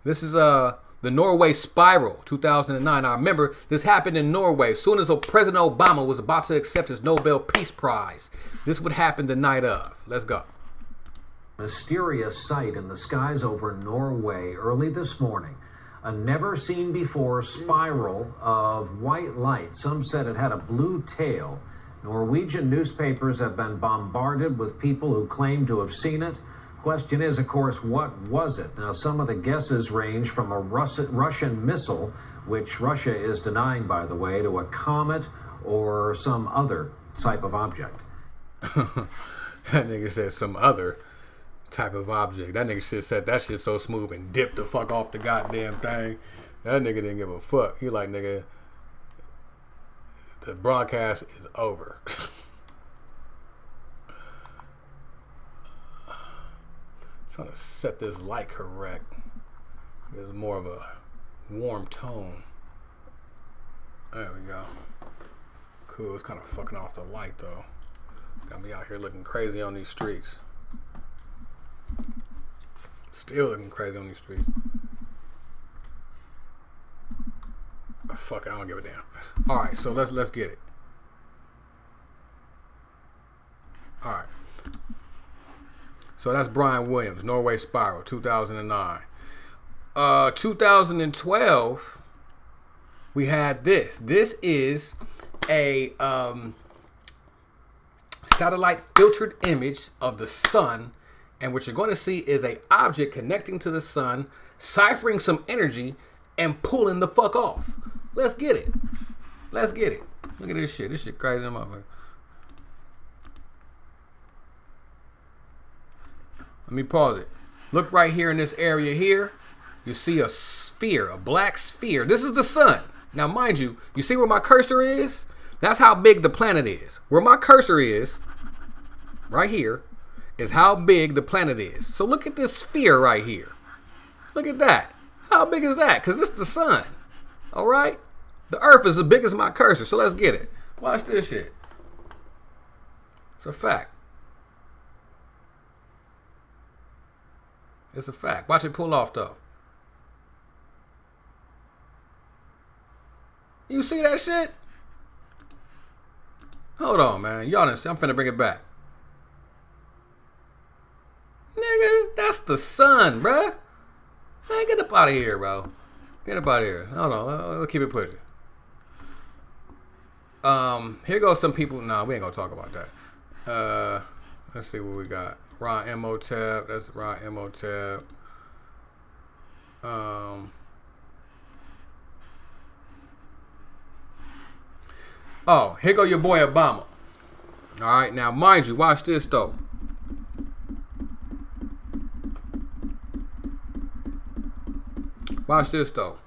This is the Norway spiral, 2009. I remember this happened in Norway. As soon as President Obama was about to accept his Nobel Peace Prize, this would happen the night of. Let's go. Mysterious sight in the skies over Norway early this morning. A never-seen-before spiral of white light. Some said it had a blue tail. Norwegian newspapers have been bombarded with people who claim to have seen it. Question is, of course, what was it? Now, some of the guesses range from a Russian missile, which Russia is denying, by the way, to a comet or some other type of object. That nigga said some other type of object. That nigga shit said that shit so smooth and dipped the fuck off the goddamn thing. That nigga didn't give a fuck. He like, nigga, the broadcast is over. Trying to set this light correct. It's more of a warm tone. There we go. Cool. It's kind of fucking off the light though. Got me out here looking crazy on these streets. Still looking crazy on these streets. Fuck it, I don't give a damn. All right, so let's get it. All right. So that's Brian Williams, Norway Spiral, 2009. 2012, we had this. This is a satellite filtered image of the sun. And what you're going to see is a object connecting to the sun, ciphering some energy, and pulling the fuck off. Let's get it. Let's get it. Look at this shit. This shit crazy, motherfucker. Let me pause it. Look right here in this area here. You see a sphere, a black sphere. This is the sun. Now, mind you, you see where my cursor is? That's how big the planet is. Where my cursor is, right here, is how big the planet is. So look at this sphere right here. Look at that. How big is that? Because it's the sun. All right? The earth is as big as my cursor. So let's get it. Watch this shit. It's a fact. It's a fact. Watch it pull off though. You see that shit? Hold on, man. Y'all didn't see. I'm finna bring it back. Nigga, that's the sun, bruh. Man, get up out of here, bro. Get up out of here. Hold on. Let's keep it pushing. Here goes some people. Nah, we ain't gonna talk about that. Let's see what we got. Ron Imhotep. That's Ron Imhotep. Oh, here go your boy Obama. All right, now mind you, watch this though. Watch this though.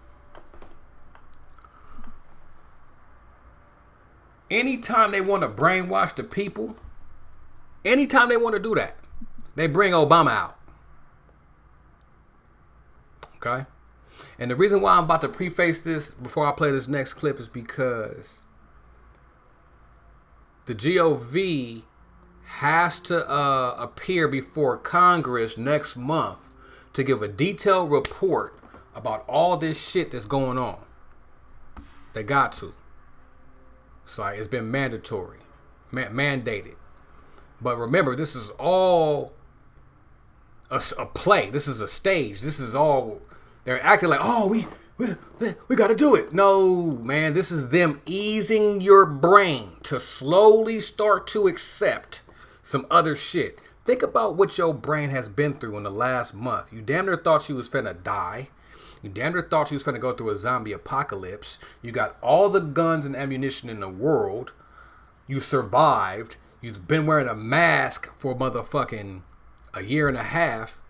Anytime they want to brainwash the people, anytime they want to do that, they bring Obama out. Okay? And the reason why I'm about to preface this before I play this next clip is because the GOV has to appear before Congress next month to give a detailed report about all this shit that's going on. They got to. So it's been mandatory, mandated. But remember, this is all a play. This is a stage. This is all, they're acting like, oh, we got to do it. No, man, this is them easing your brain to slowly start to accept some other shit. Think about what your brain has been through in the last month. You damn near thought you was finna die. You damn near thought you was finna go through a zombie apocalypse. You got all the guns and ammunition in the world. You survived. You've been wearing a mask for motherfucking a year and a half.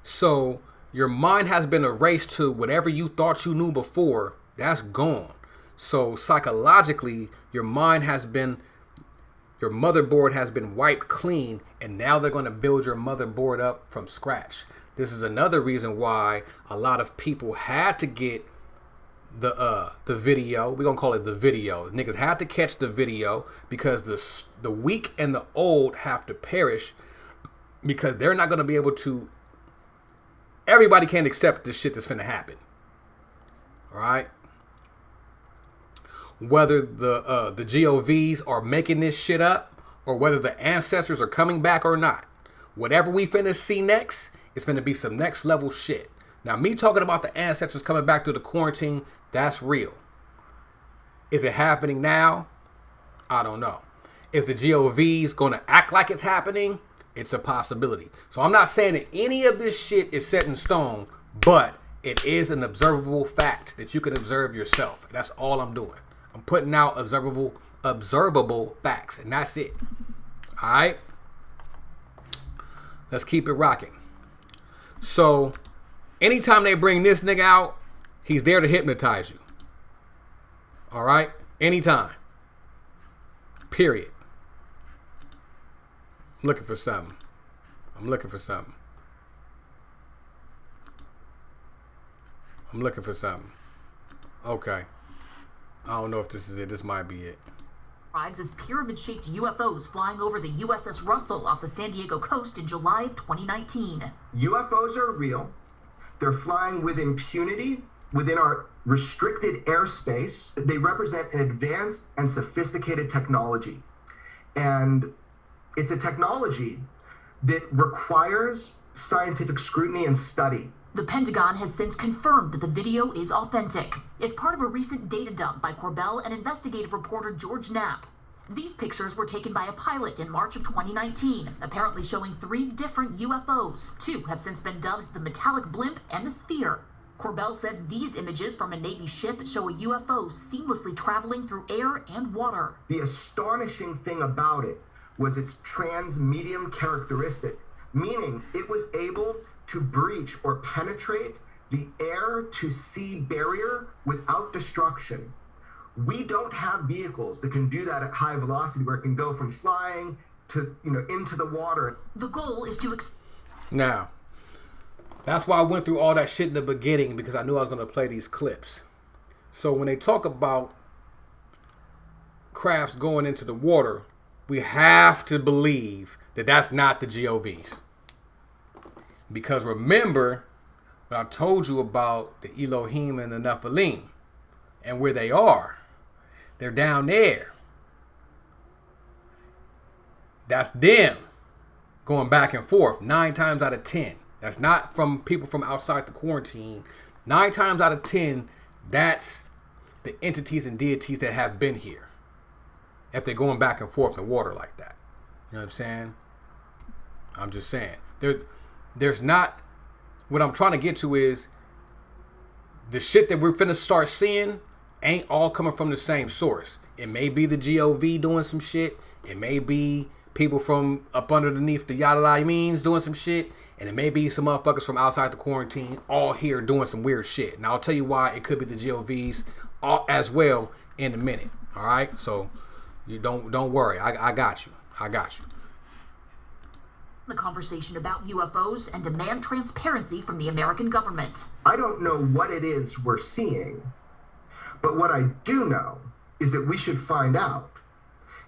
So your mind has been erased to whatever you thought you knew before. That's gone. So psychologically, your mind has been, your motherboard has been wiped clean, and now they're going to build your motherboard up from scratch. This is another reason why a lot of people had to get the video. We're gonna call it the video. Niggas had to catch the video because the weak and the old have to perish because they're not gonna be able to. Everybody can't accept this shit that's finna happen. All right. Whether the GOVs are making this shit up or whether the ancestors are coming back or not, whatever we finna see next is finna be some next level shit. Now, me talking about the ancestors coming back through the quarantine, that's real. Is it happening now? I don't know. Is the GOVs gonna act like it's happening? It's a possibility. So I'm not saying that any of this shit is set in stone, but it is an observable fact that you can observe yourself. That's all I'm doing. I'm putting out observable facts, and that's it. All right? Let's keep it rocking. So, anytime they bring this nigga out, he's there to hypnotize you. All right? Anytime. Period. I'm looking for something. I'm looking for something. I'm looking for something. Okay. I don't know if this is it. This might be it. As pyramid-shaped UFOs flying over the USS Russell off the San Diego coast in July of 2019. UFOs are real. They're flying with impunity within our restricted airspace. They represent an advanced and sophisticated technology. And it's a technology that requires scientific scrutiny and study. The Pentagon has since confirmed that the video is authentic. It's part of a recent data dump by Corbell and investigative reporter George Knapp. These pictures were taken by a pilot in March of 2019, apparently showing 3 different UFOs. 2 have since been dubbed the metallic blimp and the sphere. Corbell says these images from a Navy ship show a UFO seamlessly traveling through air and water. The astonishing thing about it was its transmedium characteristic, meaning it was able to breach or penetrate the air to sea barrier without destruction. We don't have vehicles that can do that at high velocity where it can go from flying to, into the water. The goal is to Now, that's why I went through all that shit in the beginning, because I knew I was going to play these clips. So when they talk about crafts going into the water, we have to believe that that's not the GOVs. Because remember what I told you about the Elohim and the Nephilim and where they are. They're down there. That's them going back and forth 9 times out of 10. That's not from people from outside the quarantine. 9 times out of 10, that's the entities and deities that have been here. If they're going back and forth in water like that. You know what I'm saying? I'm just saying. There's not, what I'm trying to get to is the shit that we're finna start seeing ain't all coming from the same source. It may be the GOV doing some shit. It may be people from up underneath the Yada means doing some shit. And it may be some motherfuckers from outside the quarantine all here doing some weird shit. And I'll tell you why it could be the GOVs as well in a minute. All right? So you don't worry. I got you. I got you. The conversation about UFOs and demand transparency from the American government. I don't know what it is we're seeing, but what I do know is that we should find out.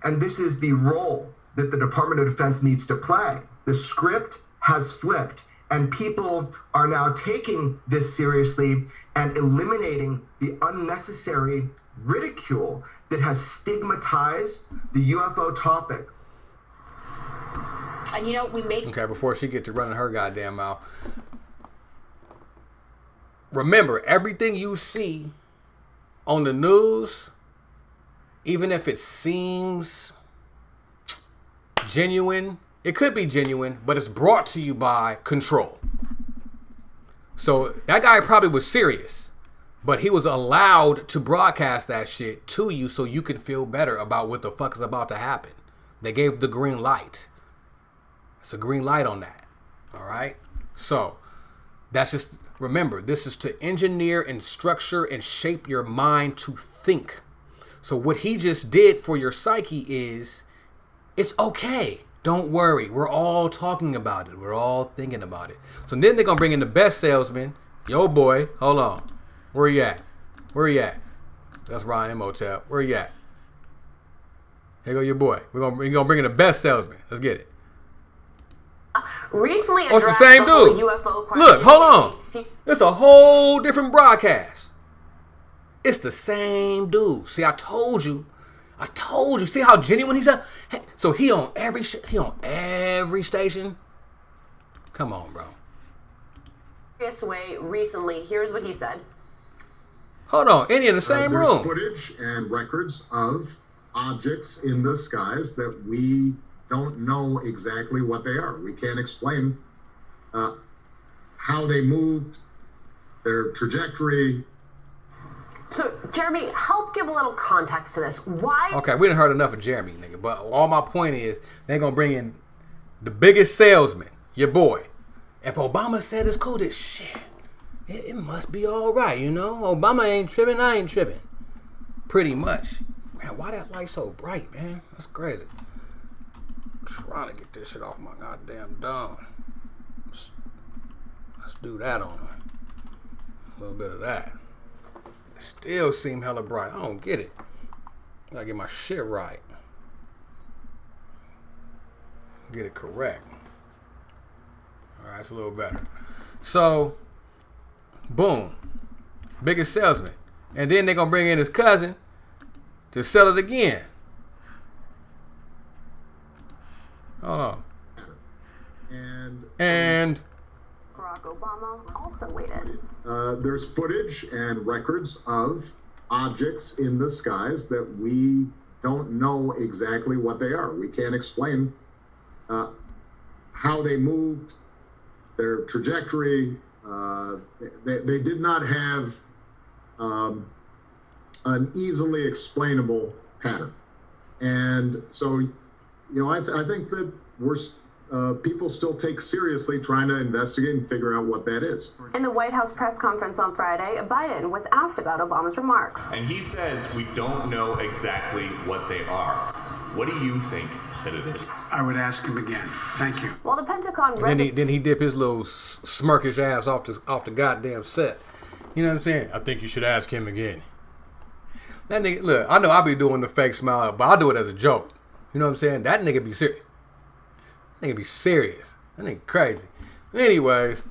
And this is the role that the Department of Defense needs to play. The script has flipped, and people are now taking this seriously and eliminating the unnecessary ridicule that has stigmatized the UFO topic. And we make... Okay, before she get to running her goddamn mouth. Remember, everything you see on the news, even if it seems genuine, it could be genuine, but it's brought to you by control. So that guy probably was serious, but he was allowed to broadcast that shit to you so you can feel better about what the fuck is about to happen. They gave the green light. It's a green light on that. All right. So that's just, remember, this is to engineer and structure and shape your mind to think. So what he just did for your psyche is, it's okay. Don't worry. We're all talking about it. We're all thinking about it. So then they're going to bring in the best salesman. Yo, boy. Hold on. Where you at? Where he at? That's Ryan Motel. Where he at? Here go your boy. We're gonna bring in the best salesman. Let's get it. Recently, it's the same dude. UFO Look, hold on. It's a whole different broadcast. It's the same dude. See, I told you. See how genuine he's at. So he on every station. Come on, bro. Way recently, here's what he said. Hold on, any in the same room. Footage and records of objects in the skies that we don't know exactly what they are. We can't explain how they moved, their trajectory. So, Jeremy, help give a little context to this. Why? Okay, we didn't heard enough of Jeremy, nigga. But all my point is, they're gonna bring in the biggest salesman, your boy. If Obama said it's coded, shit, it must be all right, you know? Obama ain't tripping, I ain't tripping. Pretty much. Man, why that light so bright, man? That's crazy. I'm trying to get this shit off my goddamn dome. Let's do that on her. A little bit of that. It still seem hella bright. I don't get it. Gotta get my shit right. Get it correct. Alright, it's a little better. So, boom. Biggest salesman. And then they're gonna bring in his cousin to sell it again. Hold on. And Barack Obama also weighed in. There's footage and records of objects in the skies that we don't know exactly what they are. We can't explain how they moved, their trajectory. They did not have an easily explainable pattern. And so, you know, I think that people still take seriously trying to investigate and figure out what that is. In the White House press conference on Friday, Biden was asked about Obama's remark. And he says we don't know exactly what they are. What do you think that it is? I would ask him again. Thank you. While the Pentagon... Then he dip his little smirkish ass off the goddamn set. You know what I'm saying? I think you should ask him again. That nigga, look, I know I be doing the fake smile, but I do it as a joke. You know what I'm saying? That nigga be serious. That nigga be serious. That nigga crazy. Anyways,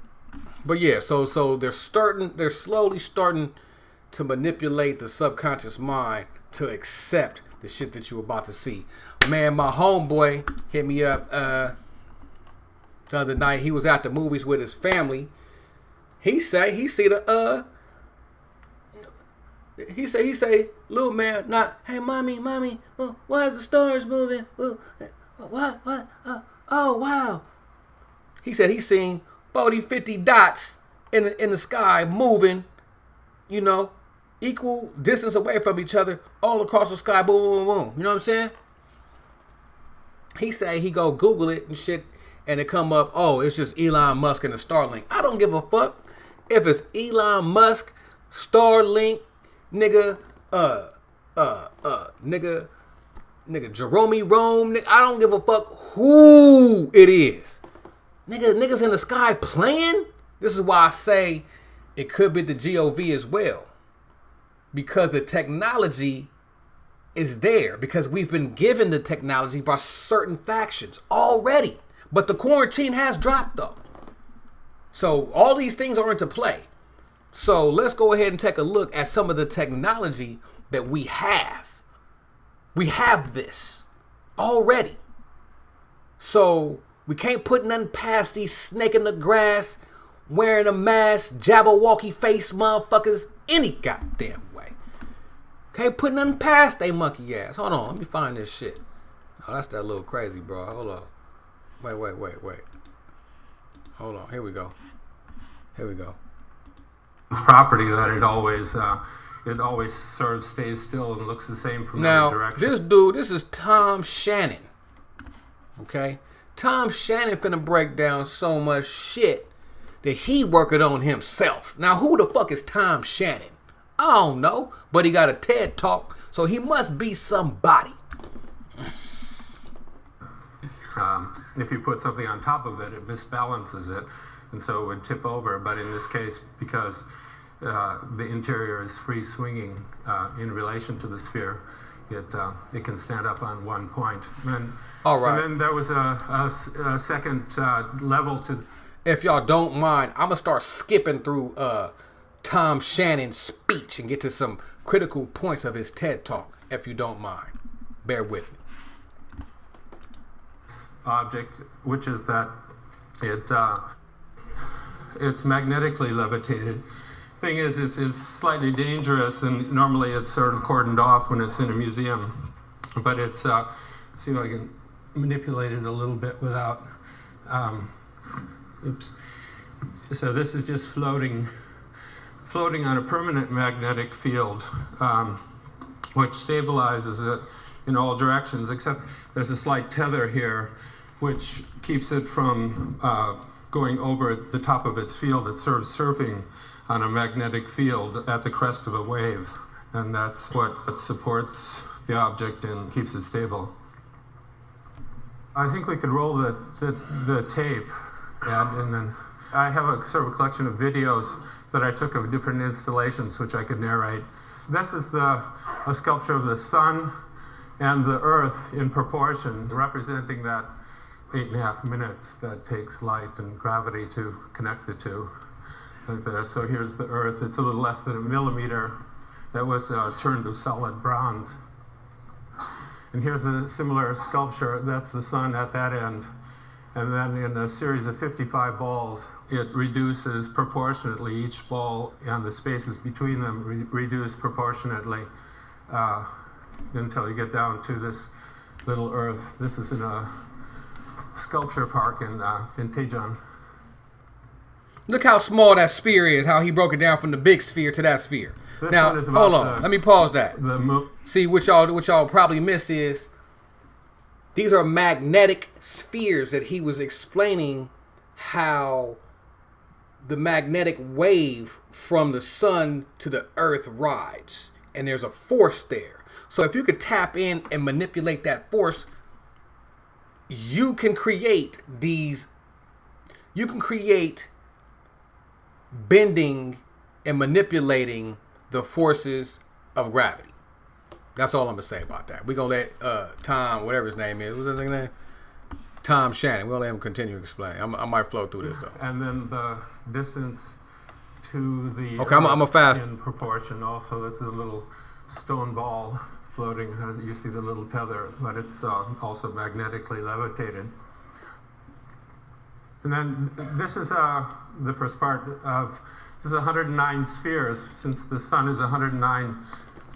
but yeah, so they're slowly starting to manipulate the subconscious mind to accept the shit that you're about to see. Man, my homeboy hit me up the other night. He was at the movies with his family. He say, little man, not, hey, mommy, why is the stars moving? What? Oh, wow. He said he seen 40, 50 dots in the sky moving, you know, equal distance away from each other, all across the sky, boom, boom, boom. You know what I'm saying? He say he go Google it and shit, and it come up, oh, it's just Elon Musk and the Starlink. I don't give a fuck if it's Elon Musk, Starlink, nigga, Jerome Rome, nigga, I don't give a fuck who it is. Niggas in the sky playing? This is why I say it could be the GOV as well. Because the technology is there. Because we've been given the technology by certain factions already. But the quarantine has dropped though. So all these things are into play. So let's go ahead and take a look at some of the technology that we have. We have this already. So we can't put nothing past these snake in the grass, wearing a mask, Jabberwocky face motherfuckers any goddamn way. Can't put nothing past they monkey ass. Hold on, let me find this shit. Oh, that's that little crazy, bro. Hold on. Wait. Hold on, here we go. It's property that it always sort of stays still and looks the same from every direction. This dude, this is Tom Shannon. Okay? Tom Shannon finna break down so much shit that he working on himself. Now, who the fuck is Tom Shannon? I don't know, but he got a TED Talk, so he must be somebody. If you put something on top of it, it misbalances it, and so it would tip over. But in this case, because the interior is free swinging in relation to the sphere. It can stand up on one point. All right. And then there was a second level to. If y'all don't mind, I'm gonna start skipping through Tom Shannon's speech and get to some critical points of his TED Talk. If you don't mind, bear with me. Object, which is that it's magnetically levitated. Thing is, it's slightly dangerous, and normally it's sort of cordoned off when it's in a museum. But it's let's see if I can manipulate it a little bit without. Oops. So this is just floating on a permanent magnetic field, which stabilizes it in all directions, except there's a slight tether here, which keeps it from going over the top of its field. It's sort of surfing on a magnetic field at the crest of a wave, and that's what supports the object and keeps it stable. I think we could roll the tape, and then I have a sort of a collection of videos that I took of different installations which I could narrate. This is a sculpture of the sun and the earth in proportion, representing that 8.5 minutes that takes light and gravity to connect the two. Like there. So here's the earth. It's a little less than a millimeter. That was turned to solid bronze. And here's a similar sculpture. That's the sun at that end. And then in a series of 55 balls, it reduces proportionately. Each ball and the spaces between them reduce proportionately until you get down to this little earth. This is in a sculpture park in Daejeon. Look how small that sphere is, how he broke it down from the big sphere to that sphere. This now, one is hold on. Let me pause that. See, what y'all probably missed is these are magnetic spheres that he was explaining how the magnetic wave from the sun to the earth rides. And there's a force there. So if you could tap in and manipulate that force, you can create bending and manipulating the forces of gravity. That's all I'm gonna say about that. We're gonna let Tom, whatever his name is, what's his name? Tom Shannon. We'll let him continue to explain. I might flow through this though. And then the distance to the okay, I'm a fast in proportion. Also, this is a little stone ball floating. As you see the little tether, but it's also magnetically levitated. And then this is the first part of. This is 109 spheres, since the sun is 109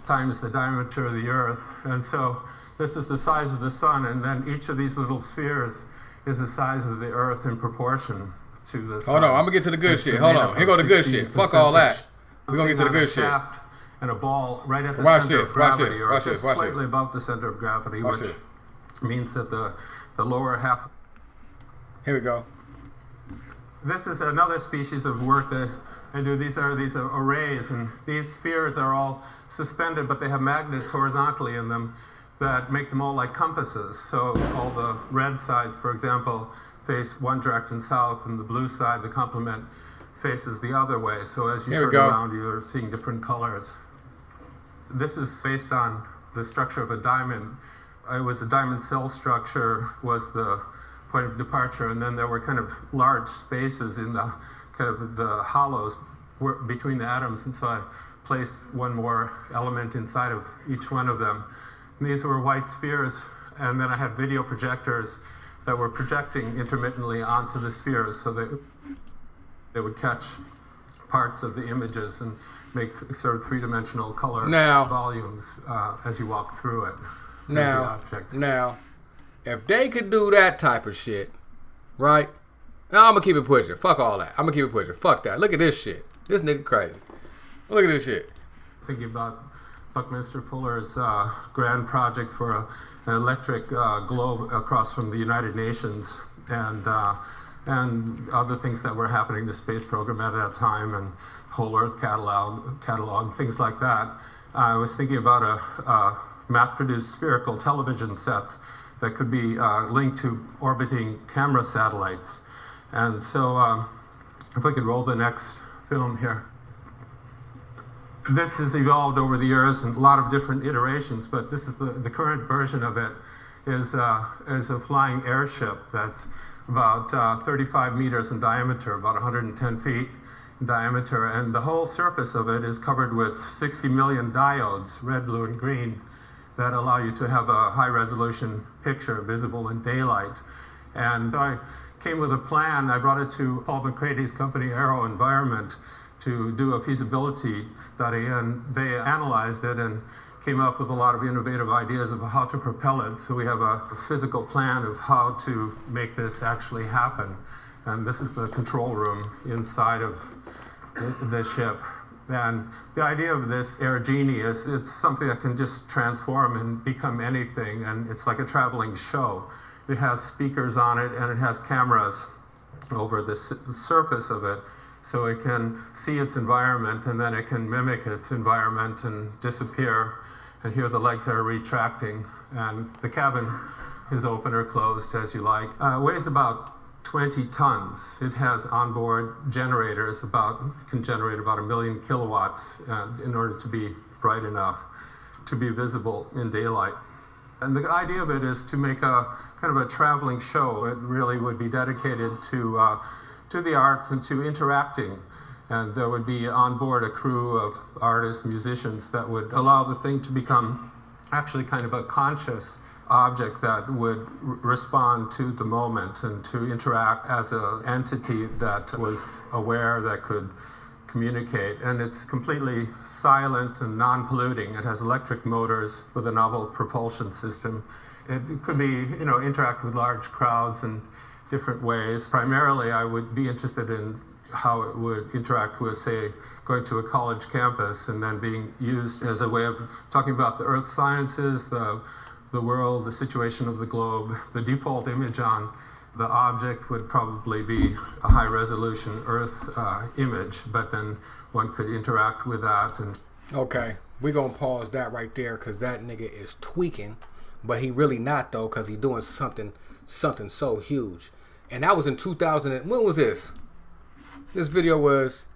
times the diameter of the Earth. And so this is the size of the sun, and then each of these little spheres is the size of the Earth in proportion to the sun. Hold on, I'm going to get to the good shit. Hold on, here go the good shit. Fuck all that. We're going to get to the good shit. And a ball right at the center of gravity, or just slightly above the center of gravity, which means that the lower half... Here we go. This is another species of work that I do. These are arrays, and these spheres are all suspended, but they have magnets horizontally in them that make them all like compasses. So all the red sides, for example, face one direction south, and the blue side, the complement, faces the other way. So as you turn around, you're seeing different colors. This is based on the structure of a diamond. It was a diamond cell structure was the point of departure, and then there were kind of large spaces in the kind of the hollows between the atoms, and so I placed one more element inside of each one of them. And these were white spheres, and then I had video projectors that were projecting intermittently onto the spheres, so they would catch parts of the images and make sort of three-dimensional color volumes as you walk through it. Now, if they could do that type of shit, right? Now I'm gonna keep it pushing. Fuck all that. I'm gonna keep it pushing. Fuck that. Look at this shit. This nigga crazy. Look at this shit. Thinking about Buckminster Fuller's grand project for an electric globe across from the United Nations, and other things that were happening in the space program at that time, and whole Earth catalog, things like that. I was thinking about a mass-produced spherical television sets that could be linked to orbiting camera satellites. And so if we could roll the next film here. This has evolved over the years in a lot of different iterations, but this is the current version of it is a flying airship that's about 35 meters in diameter, about 110 feet in diameter, and the whole surface of it is covered with 60 million diodes, red, blue, and green, that allow you to have a high-resolution picture visible in daylight. And so I came with a plan. I brought it to Paul McCrady's company, Aero Environment, to do a feasibility study, and they analyzed it and came up with a lot of innovative ideas of how to propel it. So we have a physical plan of how to make this actually happen. And this is the control room inside of the ship. And the idea of this Air Genie is it's something that can just transform and become anything, and it's like a traveling show. It has speakers on it, and it has cameras over the surface of it, so it can see its environment, and then it can mimic its environment and disappear. And here the legs are retracting, and the cabin is open or closed as you like. Weighs about 20 tons. It has onboard generators, can generate about 1 million kilowatts in order to be bright enough to be visible in daylight. And the idea of it is to make a kind of a traveling show. It really would be dedicated to the arts and to interacting. And there would be on board a crew of artists, musicians that would allow the thing to become actually kind of a conscious object that would respond to the moment and to interact as an entity that was aware, that could communicate. And it's completely silent and non-polluting. It has electric motors with a novel propulsion system. It could be, interact with large crowds in different ways. Primarily, I would be interested in how it would interact with, say, going to a college campus and then being used as a way of talking about the earth sciences, the world, the situation of the globe. The default image on the object would probably be a high-resolution Earth image, but then one could interact with that. And okay, we're gonna pause that right there because that nigga is tweaking, but he really not though, because he doing something so huge. And that was in 2000. When was this? This video was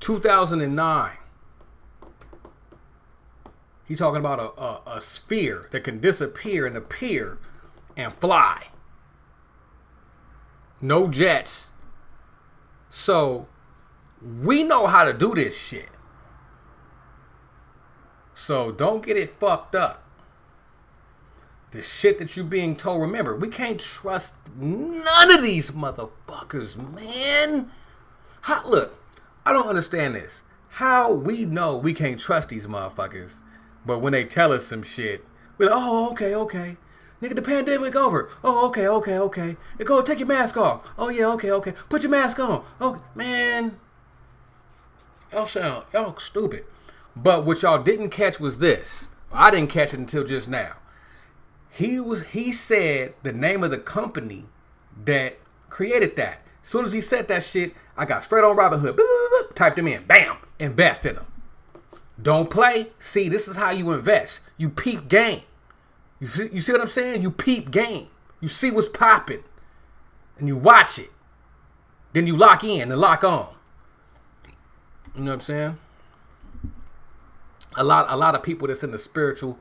2009. He's talking about a sphere that can disappear and appear and fly. No jets. So we know how to do this shit. So don't get it fucked up. The shit that you're being told, remember, we can't trust none of these motherfuckers, man. Look, I don't understand this. How we know we can't trust these motherfuckers, but when they tell us some shit, we're like, oh, okay. Nigga, the pandemic over. Oh, okay. Go take your mask off. Oh, yeah, okay. Put your mask on. Okay, man. Y'all stupid. But what y'all didn't catch was this. I didn't catch it until just now. He said the name of the company that created that. As soon as he said that shit, I got straight on Robinhood. Boop, boop, boop, typed him in. Bam. Invest in them. Don't play. See, this is how you invest. You peep game. You see what I'm saying? You peep game. You see what's popping. And you watch it. Then you lock in and lock on. You know what I'm saying? A lot of people that's in the spiritual,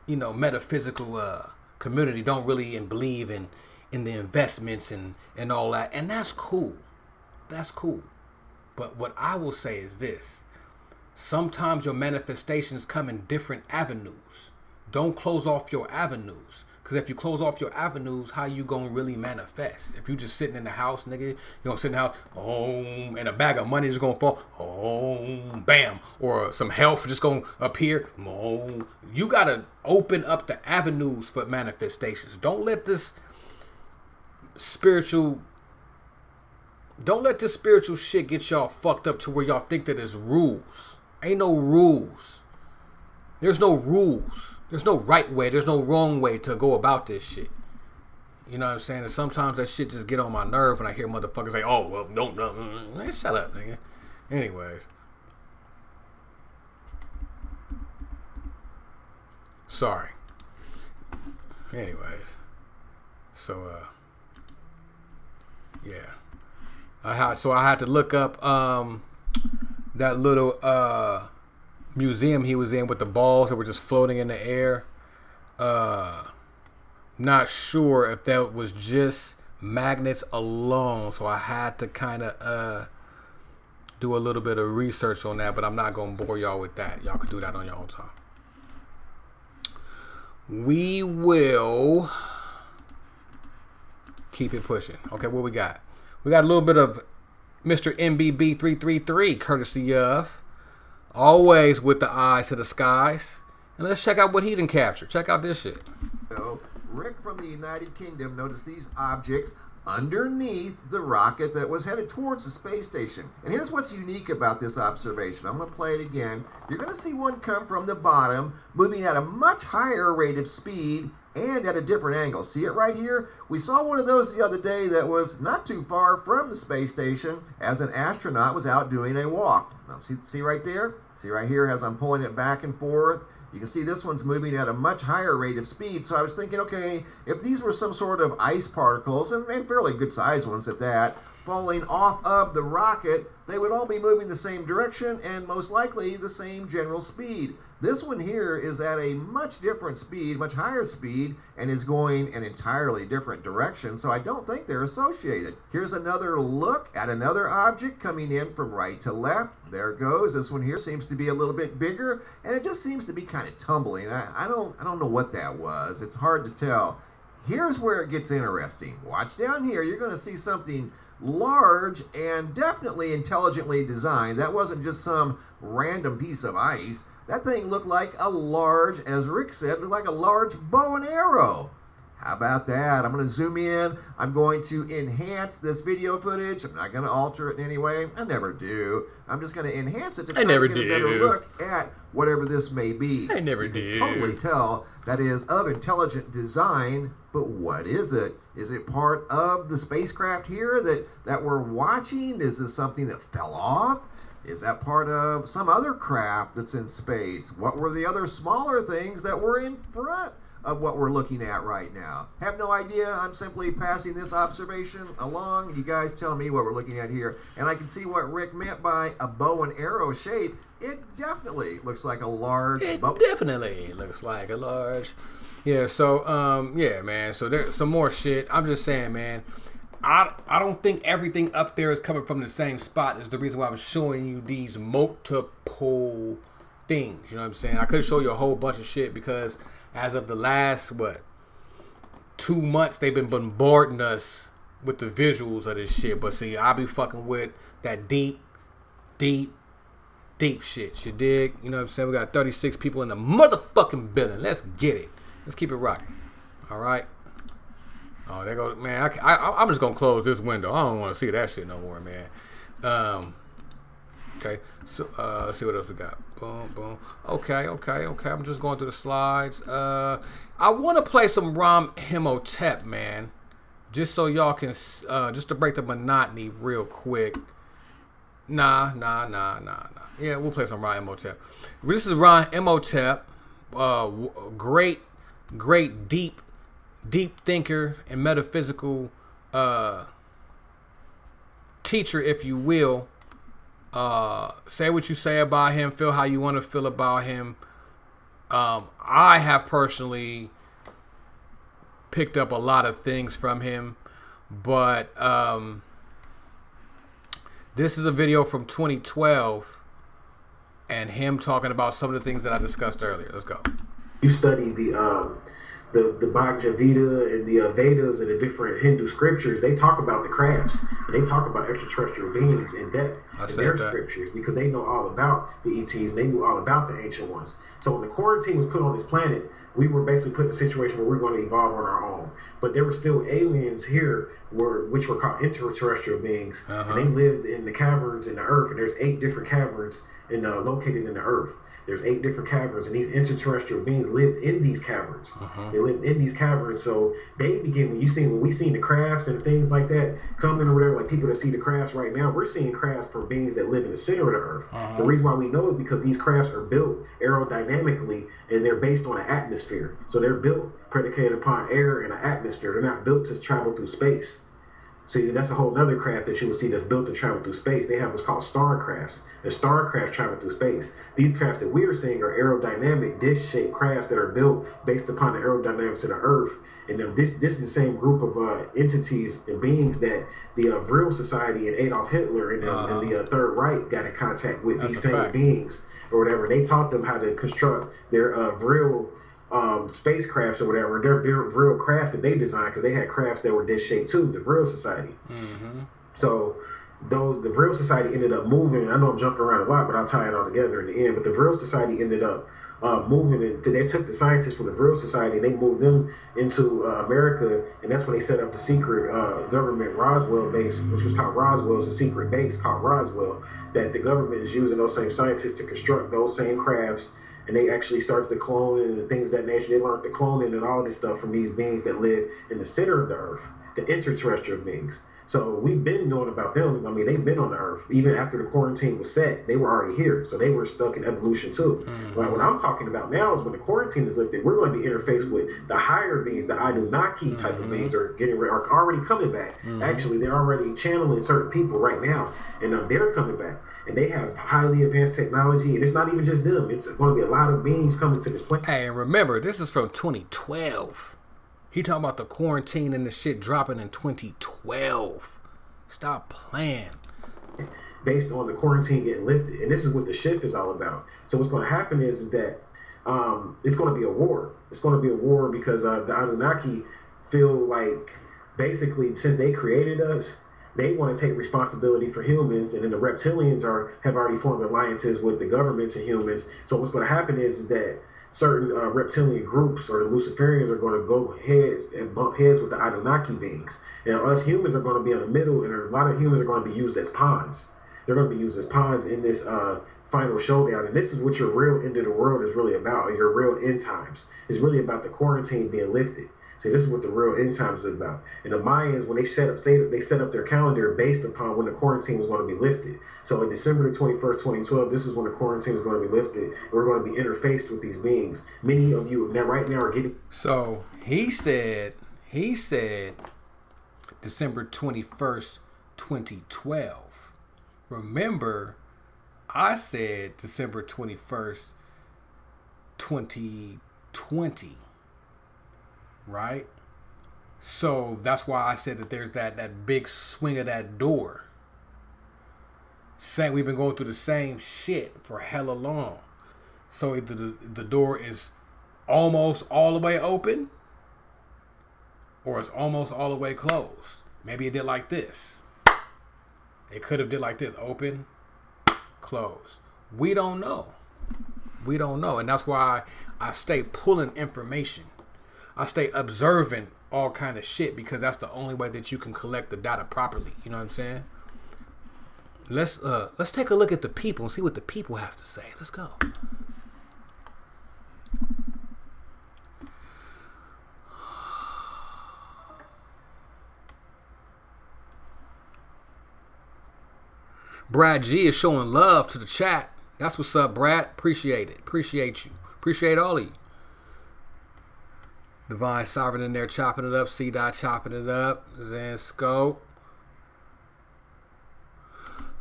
metaphysical community don't really believe in the investments and all that. And that's cool. That's cool. But what I will say is this. Sometimes your manifestations come in different avenues. Don't close off your avenues. Because if you close off your avenues, how you going to really manifest? If you just sitting in the house, nigga, you going to sit in the house, and a bag of money just going to fall, bam. Or some health just going to appear, You got to open up the avenues for manifestations. Don't let this spiritual shit get y'all fucked up to where y'all think that there's rules. Ain't no rules. There's no rules. There's no right way. There's no wrong way to go about this shit. You know what I'm saying? And sometimes that shit just get on my nerve when I hear motherfuckers say, oh, well, no. Man, shut up, nigga. Anyways. Sorry. Anyways. So, yeah. I had to look up that little museum he was in with the balls that were just floating in the air. Not sure if that was just magnets alone, so I had to kind of do a little bit of research on that, but I'm not gonna bore y'all with that. Y'all can do that on your own time. We will keep it pushing. Okay, what we got? We got a little bit of Mr. MBB333, courtesy of Always With the Eyes to the Skies. And let's check out what he done captured. Check out this shit. Rick from the United Kingdom noticed these objects underneath the rocket that was headed towards the space station. And here's what's unique about this observation. I'm going to play it again. You're going to see one come from the bottom, moving at a much higher rate of speed and at a different angle. See it right here? We saw one of those the other day that was not too far from the space station as an astronaut was out doing a walk. Now see right there? See right here as I'm pulling it back and forth? You can see this one's moving at a much higher rate of speed. So I was thinking, okay, if these were some sort of ice particles, and fairly good sized ones at that, falling off of the rocket, they would all be moving the same direction and most likely the same general speed. This one here is at a much different speed, much higher speed, and is going an entirely different direction, so I don't think they're associated. Here's another look at another object coming in from right to left. There it goes. This one here seems to be a little bit bigger, and it just seems to be kind of tumbling. I don't know what that was. It's hard to tell. Here's where it gets interesting. Watch down here. You're going to see something large and definitely intelligently designed. That wasn't just some random piece of ice. That thing looked like a large, as Rick said, looked like a large bow and arrow. How about that? I'm going to zoom in. I'm going to enhance this video footage. I'm not going to alter it in any way. I never do. I'm just going to enhance it to try to get a better look at whatever this may be. I never You can do. totally tell that is of intelligent design, but what is it? Is it part of the spacecraft here that we're watching? Is this something that fell off? Is that part of some other craft that's in space? What were the other smaller things that were in front of what we're looking at right now? Have no idea. I'm simply passing this observation along. You guys tell me what we're looking at here. And I can see what Rick meant by a bow and arrow shape. It definitely looks like a large bow. It definitely looks like a large. Yeah, so, yeah, man. So there's some more shit. I'm just saying, man. I don't think everything up there is coming from the same spot. Is the reason why I'm showing you these multiple things. You know what I'm saying? I could show you a whole bunch of shit because as of the last, 2 months, they've been bombarding us with the visuals of this shit. But see, I be fucking with that deep shit. You dig? You know what I'm saying? We got 36 people in the motherfucking building. Let's get it. Let's keep it rocking. All right. Oh, there goes, man. I'm just gonna close this window. I don't want to see that shit no more, man. Okay. So let's see what else we got. Boom, boom. Okay. I'm just going through the slides. I want to play some Ram Himotep, man. Just so y'all can, just to break the monotony real quick. Nah. Yeah, we'll play some Ram Himotep. This is Ram Himotep. Great, deep thinker and metaphysical teacher, if you will. Say what you say about him, feel how you want to feel about him. I have personally picked up a lot of things from him, but this is a video from 2012 and him talking about some of the things that I discussed earlier. Let's go. You study the Bhagavad Gita and the Vedas and the different Hindu scriptures, they talk about the crafts and they talk about extraterrestrial beings in depth in their scriptures because they know all about the ETs and they knew all about the ancient ones. So when the quarantine was put on this planet, we were basically put in a situation where we're going to evolve on our own. But there were still aliens here which were called extraterrestrial beings, and they lived in the caverns in the earth, and there's 8 different caverns located in the earth. There's 8 different caverns, and these extraterrestrial beings lived in these caverns. They lived in these caverns, so they begin, when we seen the crafts and things like that coming or whatever, like people that see the crafts right now, we're seeing crafts from beings that live in the center of the earth. The reason why we know is because these crafts are built aerodynamically, and they're based on an atmosphere. So they're built predicated upon air and an atmosphere. They're not built to travel through space. See, that's a whole other craft that you will see that's built to travel through space. They have what's called starcrafts. And starcraft travel through space. These crafts that we are seeing are aerodynamic, dish-shaped crafts that are built based upon the aerodynamics of the Earth. And this is the same group of entities and beings that the Vril Society and Adolf Hitler and the Third Reich got in contact with. These same beings or whatever. They taught them how to construct their Vril spacecrafts or whatever. Their Vril crafts that they designed, because they had crafts that were dish-shaped too, the Vril Society. So the Vril Society ended up moving. I know I'm jumping around a lot, but I'll tie it all together in the end. But the Vril Society ended up moving, and they took the scientists from the Vril Society and they moved them into America, and that's when they set up the secret government Roswell base, which was called Roswell. It's a secret base called Roswell that the government is using those same scientists to construct those same crafts, and they actually started the cloning and things of that nature. They learned the cloning and all this stuff from these beings that live in the center of the Earth, the interterrestrial beings. So we've been knowing about them. I mean, they've been on the Earth. Even after the quarantine was set, they were already here. So they were stuck in evolution too. But what I'm talking about now is when the quarantine is lifted, we're going to be interfaced with the higher beings, the Anunnaki type of beings are already coming back. Actually, they're already channeling certain people right now, and they're coming back. And they have highly advanced technology, and it's not even just them. It's going to be a lot of beings coming to this planet. Hey, and remember, this is from 2012. He talking about the quarantine and the shit dropping in 2012. Stop playing. Based on the quarantine getting lifted. And this is what the shift is all about. So what's going to happen is that it's going to be a war. It's going to be a war because the Anunnaki feel like basically since they created us, they want to take responsibility for humans, and then the reptilians have already formed alliances with the governments and humans. So what's going to happen is that certain reptilian groups or the Luciferians are going to go heads and bump heads with the Anunnaki beings. And us humans are going to be in the middle, and a lot of humans are going to be used as pawns. They're going to be used as pawns in this final showdown. And this is what your real end of the world is really about, your real end times. It's really about the quarantine being lifted. See, this is what the real end times is about. And the Mayans, when they set up their calendar based upon when the quarantine was going to be lifted. So in December the 21st, 2012, this is when the quarantine is going to be lifted. We're going to be interfaced with these beings. Many of you right now are getting... So he said December 21st, 2012. Remember, I said December 21st, 2020. Right? So that's why I said that there's that big swing of that door. Saying we've been going through the same shit for hella long. So either the door is almost all the way open, or it's almost all the way closed. Maybe it did like this. It could have did like this. Open, close. We don't know. We don't know. And that's why I stay pulling information. I stay observing all kind of shit, because that's the only way that you can collect the data properly. You know what I'm saying? Let's take a look at the people and see what the people have to say. Let's go. Brad G is showing love to the chat. That's what's up, Brad. Appreciate it. Appreciate you. Appreciate all of you. Divine Sovereign in there chopping it up. C-Dot chopping it up. Zen Scope.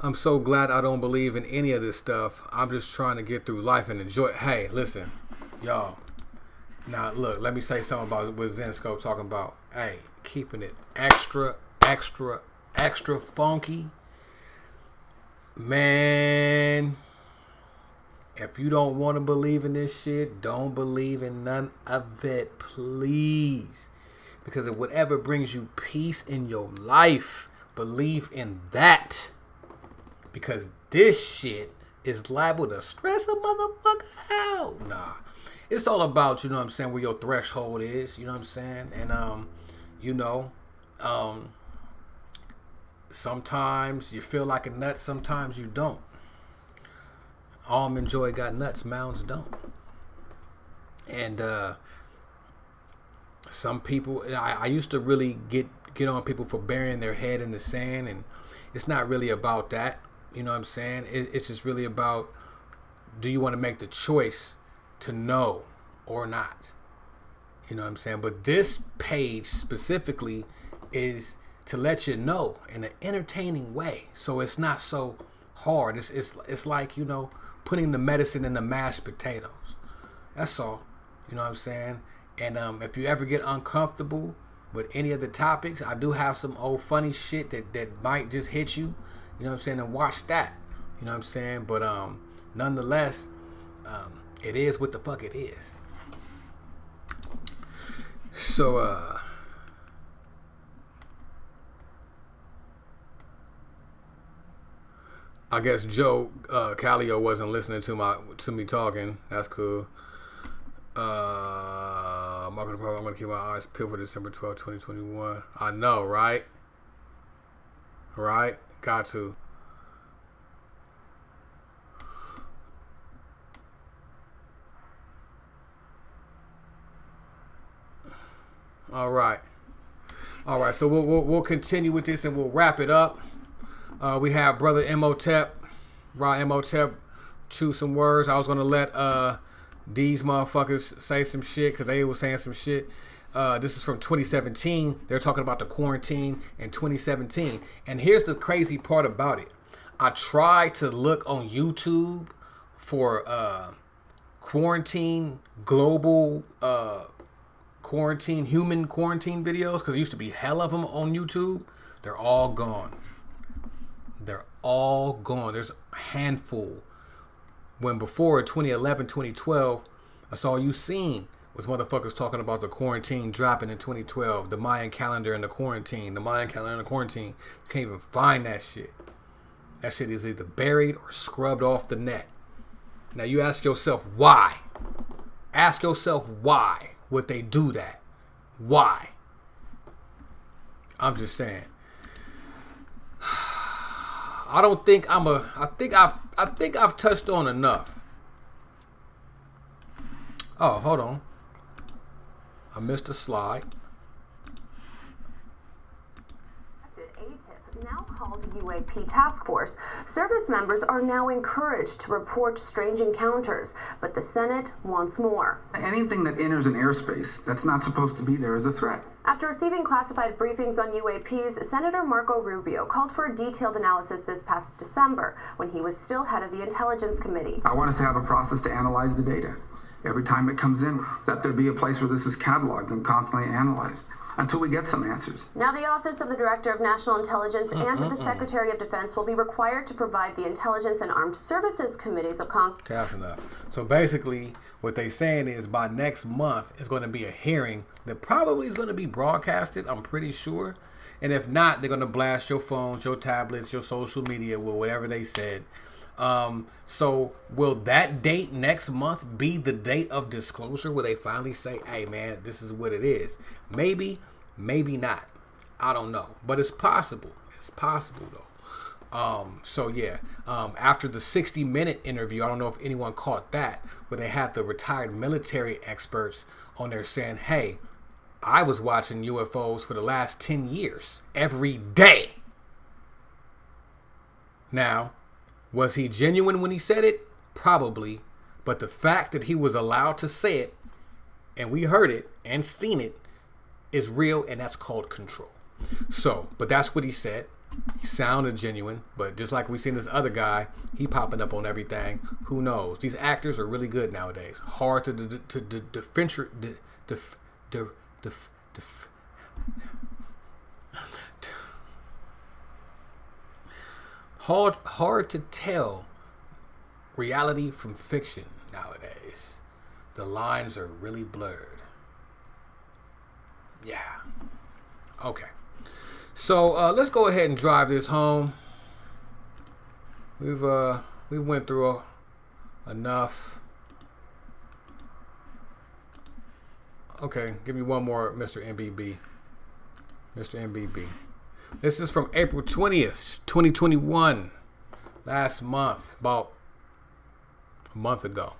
I'm so glad I don't believe in any of this stuff. I'm just trying to get through life and enjoy it. Hey, listen, y'all. Now, look, let me say something about what Zen Scope talking about. Hey, keeping it extra funky. Man, if you don't want to believe in this shit, don't believe in none of it, please. Because if whatever brings you peace in your life, believe in that. Because this shit is liable to stress a motherfucker out. Nah. It's all about, you know what I'm saying, where your threshold is, you know what I'm saying? And, sometimes you feel like a nut, sometimes you don't. Almond Joy got nuts, Mounds don't. And some people, I used to really get on people for burying their head in the sand, and it's not really about that. You know what I'm saying? It's just really about, do you want to make the choice to know or not? You know what I'm saying? But this page specifically is to let you know in an entertaining way, so it's not so hard. It's like, you know, putting the medicine in the mashed potatoes. That's all. You know what I'm saying? And if you ever get uncomfortable with any of the topics, I do have some old funny shit that might just hit you. You know what I'm saying? And watch that. You know what I'm saying? But nonetheless, it is what the fuck it is. So I guess Joe Callio wasn't listening to me talking. That's cool. I'm gonna keep my eyes peeled for December 12, 2021. I know, right? Right? Got to. All right. So we'll continue with this and we'll wrap it up. We have brother Imhotep, Ra Imhotep, choose some words. I was gonna let these motherfuckers say some shit because they were saying some shit. This is from 2017. They're talking about the quarantine in 2017. And here's the crazy part about it. I tried to look on YouTube for quarantine, global quarantine, human quarantine videos, because there used to be hell of them on YouTube. They're all gone. They're all gone. There's a handful. When before 2011, 2012, that's all you seen was motherfuckers talking about the quarantine dropping in 2012, the Mayan calendar and the quarantine, You can't even find that shit. That shit is either buried or scrubbed off the net. Now you ask yourself why. Ask yourself why would they do that? Why? I'm just saying. I think I've touched on enough. Oh, hold on. I missed a slide. Now called UAP Task Force, service members are now encouraged to report strange encounters, but the Senate wants more. Anything that enters an airspace that's not supposed to be there is a threat. After receiving classified briefings on UAPs, Senator Marco Rubio called for a detailed analysis this past December when he was still head of the Intelligence Committee. I want us to have a process to analyze the data. Every time it comes in, that there be a place where this is cataloged and constantly analyzed until we get some answers. Now the Office of the Director of National Intelligence and the Secretary of Defense will be required to provide the Intelligence and Armed Services Committees of Congress. That's enough. So basically, what they're saying is by next month, it's going to be a hearing that probably is going to be broadcasted, I'm pretty sure. And if not, they're going to blast your phones, your tablets, your social media, with whatever they said. So will that date next month be the date of disclosure where they finally say, hey man, this is what it is? Maybe, maybe not. I don't know, but it's possible. It's possible though. So yeah, after the 60-minute interview, I don't know if anyone caught that, where they had the retired military experts on there saying, hey, I was watching UFOs for the last 10 years, every day. Now, was he genuine when he said it? Probably. But the fact that he was allowed to say it, and we heard it and seen it, is real, and that's called control. So, but that's what he said. He sounded genuine, but just like we seen this other guy, he popping up on everything. Who knows? These actors are really good nowadays. Hard to hard to tell reality from fiction nowadays. The lines are really blurred. Yeah. Okay. So let's go ahead and drive this home. We went through enough. Okay, give me one more, Mr. MBB. Mr. MBB. This is from April 20th, 2021. Last month, about a month ago,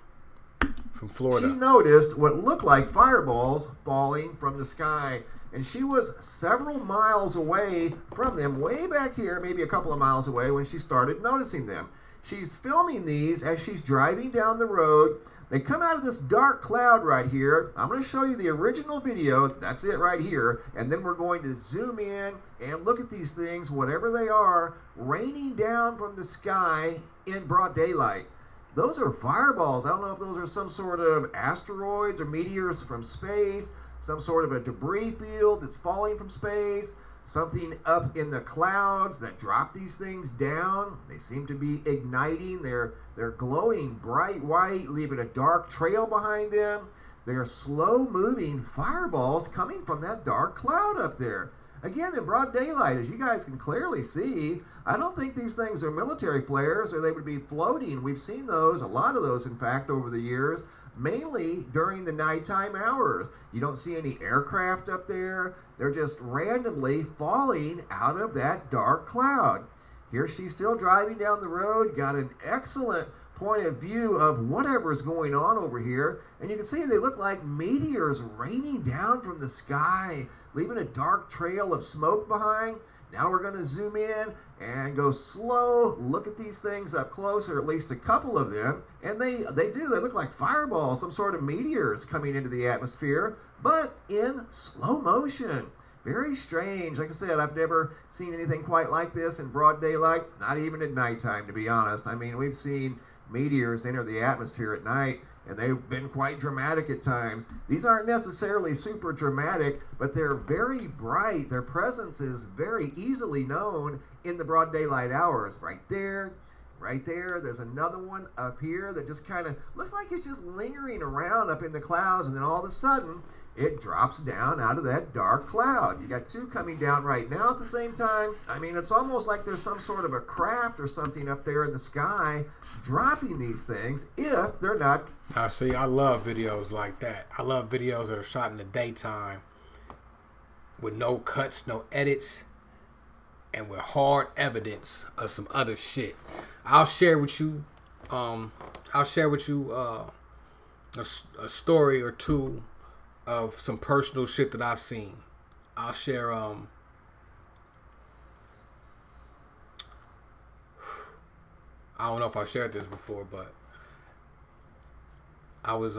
from Florida. She noticed what looked like fireballs falling from the sky, and she was several miles away from them, way back here, maybe a couple of miles away, when she started noticing them. She's filming these as she's driving down the road. They come out of this dark cloud right here. I'm going to show you the original video. That's it right here. And then we're going to zoom in and look at these things, whatever they are, raining down from the sky in broad daylight. Those are fireballs. I don't know if those are some sort of asteroids or meteors from space, some sort of a debris field that's falling from space, something up in the clouds that drop these things down. They seem to be igniting. They're glowing bright white, leaving a dark trail behind them. They're slow-moving fireballs coming from that dark cloud up there. Again, in broad daylight, as you guys can clearly see, I don't think these things are military flares or they would be floating. We've seen those, a lot of those, in fact, over the years, mainly during the nighttime hours. You don't see any aircraft up there. They're just randomly falling out of that dark cloud. Here she's still driving down the road, got an excellent point of view of whatever's going on over here. And you can see they look like meteors raining down from the sky, leaving a dark trail of smoke behind. Now we're going to zoom in and go slow, look at these things up close, or at least a couple of them. And they look like fireballs, some sort of meteors coming into the atmosphere, but in slow motion. Very strange. Like I said, I've never seen anything quite like this in broad daylight, not even at nighttime, to be honest. I mean, we've seen meteors enter the atmosphere at night, and they've been quite dramatic at times. These aren't necessarily super dramatic, but they're very bright. Their presence is very easily known in the broad daylight hours. Right there, there's another one up here that just kind of looks like it's just lingering around up in the clouds, and then all of a sudden, it drops down out of that dark cloud. You got two coming down right now at the same time. I mean, it's almost like there's some sort of a craft or something up there in the sky dropping these things, if they're not. Now, see, I love videos like that. I love videos that are shot in the daytime with no cuts, no edits, and with hard evidence of some other shit. I'll share with you a story or two of some personal shit that I've seen. I'll share I don't know if I shared this before, but I was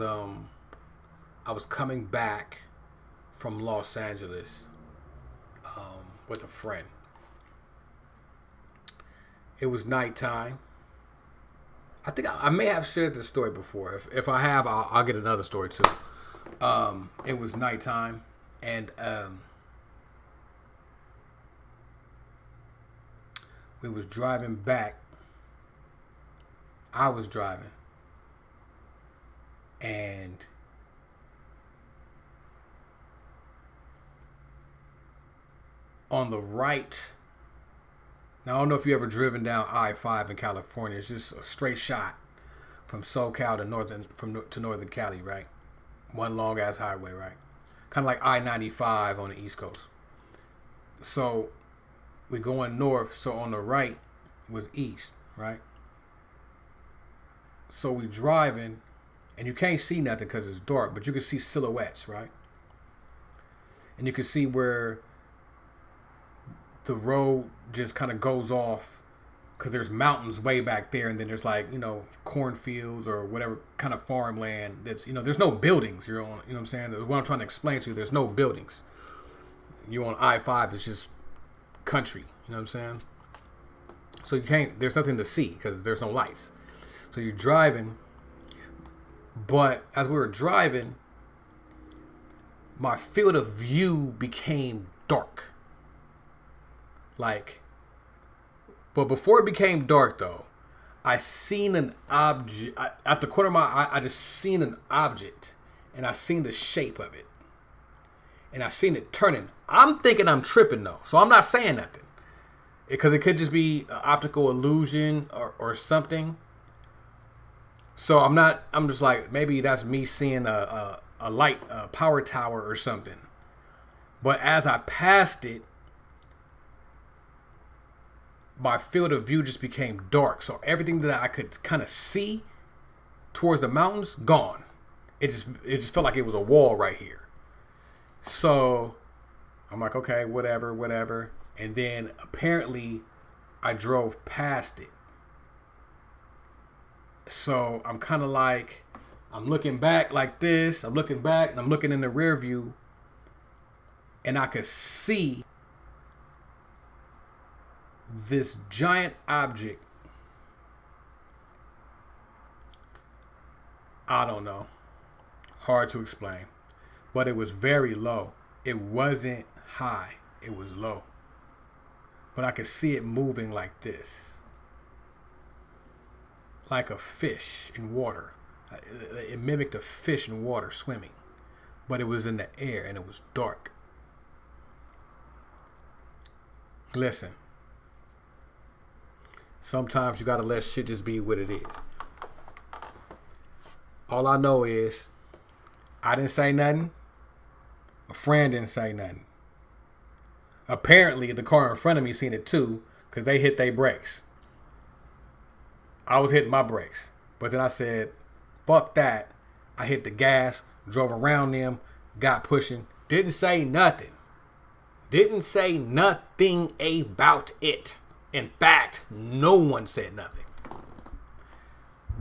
coming back from Los Angeles with a friend. It was nighttime. I think I may have shared this story before. If I have, I'll get another story too. It was nighttime, and we was driving back. I was driving, and on the right. Now, I don't know if you ever driven down I-5 in California. It's just a straight shot from SoCal to northern Cali, right? One long ass highway, right? Kind of like I-95 on the East Coast. So we're going north. So on the right was east, right? So we driving, and you can't see nothing because it's dark, but you can see silhouettes, right? And you can see where the road just kind of goes off because there's mountains way back there, and then there's like, cornfields or whatever kind of farmland that's, there's no buildings. You're on, you know what I'm saying? What I'm trying to explain to you, there's no buildings. You're on I-5, it's just country, you know what I'm saying? So there's nothing to see because there's no lights. So you're driving, but as we were driving, my field of view became dark. But before it became dark, though, I seen an object at the corner of my eye. I just seen an object, and I seen the shape of it, and I seen it turning. I'm thinking I'm tripping though, so I'm not saying nothing, because it could just be an optical illusion or something. So I'm just like, maybe that's me seeing a light, a power tower or something. But as I passed it, my field of view just became dark. So everything that I could kind of see towards the mountains, gone. It just felt like it was a wall right here. So I'm like, okay, whatever. And then apparently I drove past it. So I'm kind of like, I'm looking back like this. I'm looking back and I'm looking in the rear view. And I could see this giant object. I don't know. Hard to explain. But it was very low. It wasn't high. It was low. But I could see it moving like this. Like a fish in water. It mimicked a fish in water swimming. But it was in the air and it was dark. Listen. Sometimes you gotta let shit just be what it is. All I know is I didn't say nothing. My friend didn't say nothing. Apparently the car in front of me seen it too, because they hit their brakes. I was hitting my brakes. But then I said, fuck that. I hit the gas, drove around them, got pushing. Didn't say nothing. Didn't say nothing about it. In fact, no one said nothing.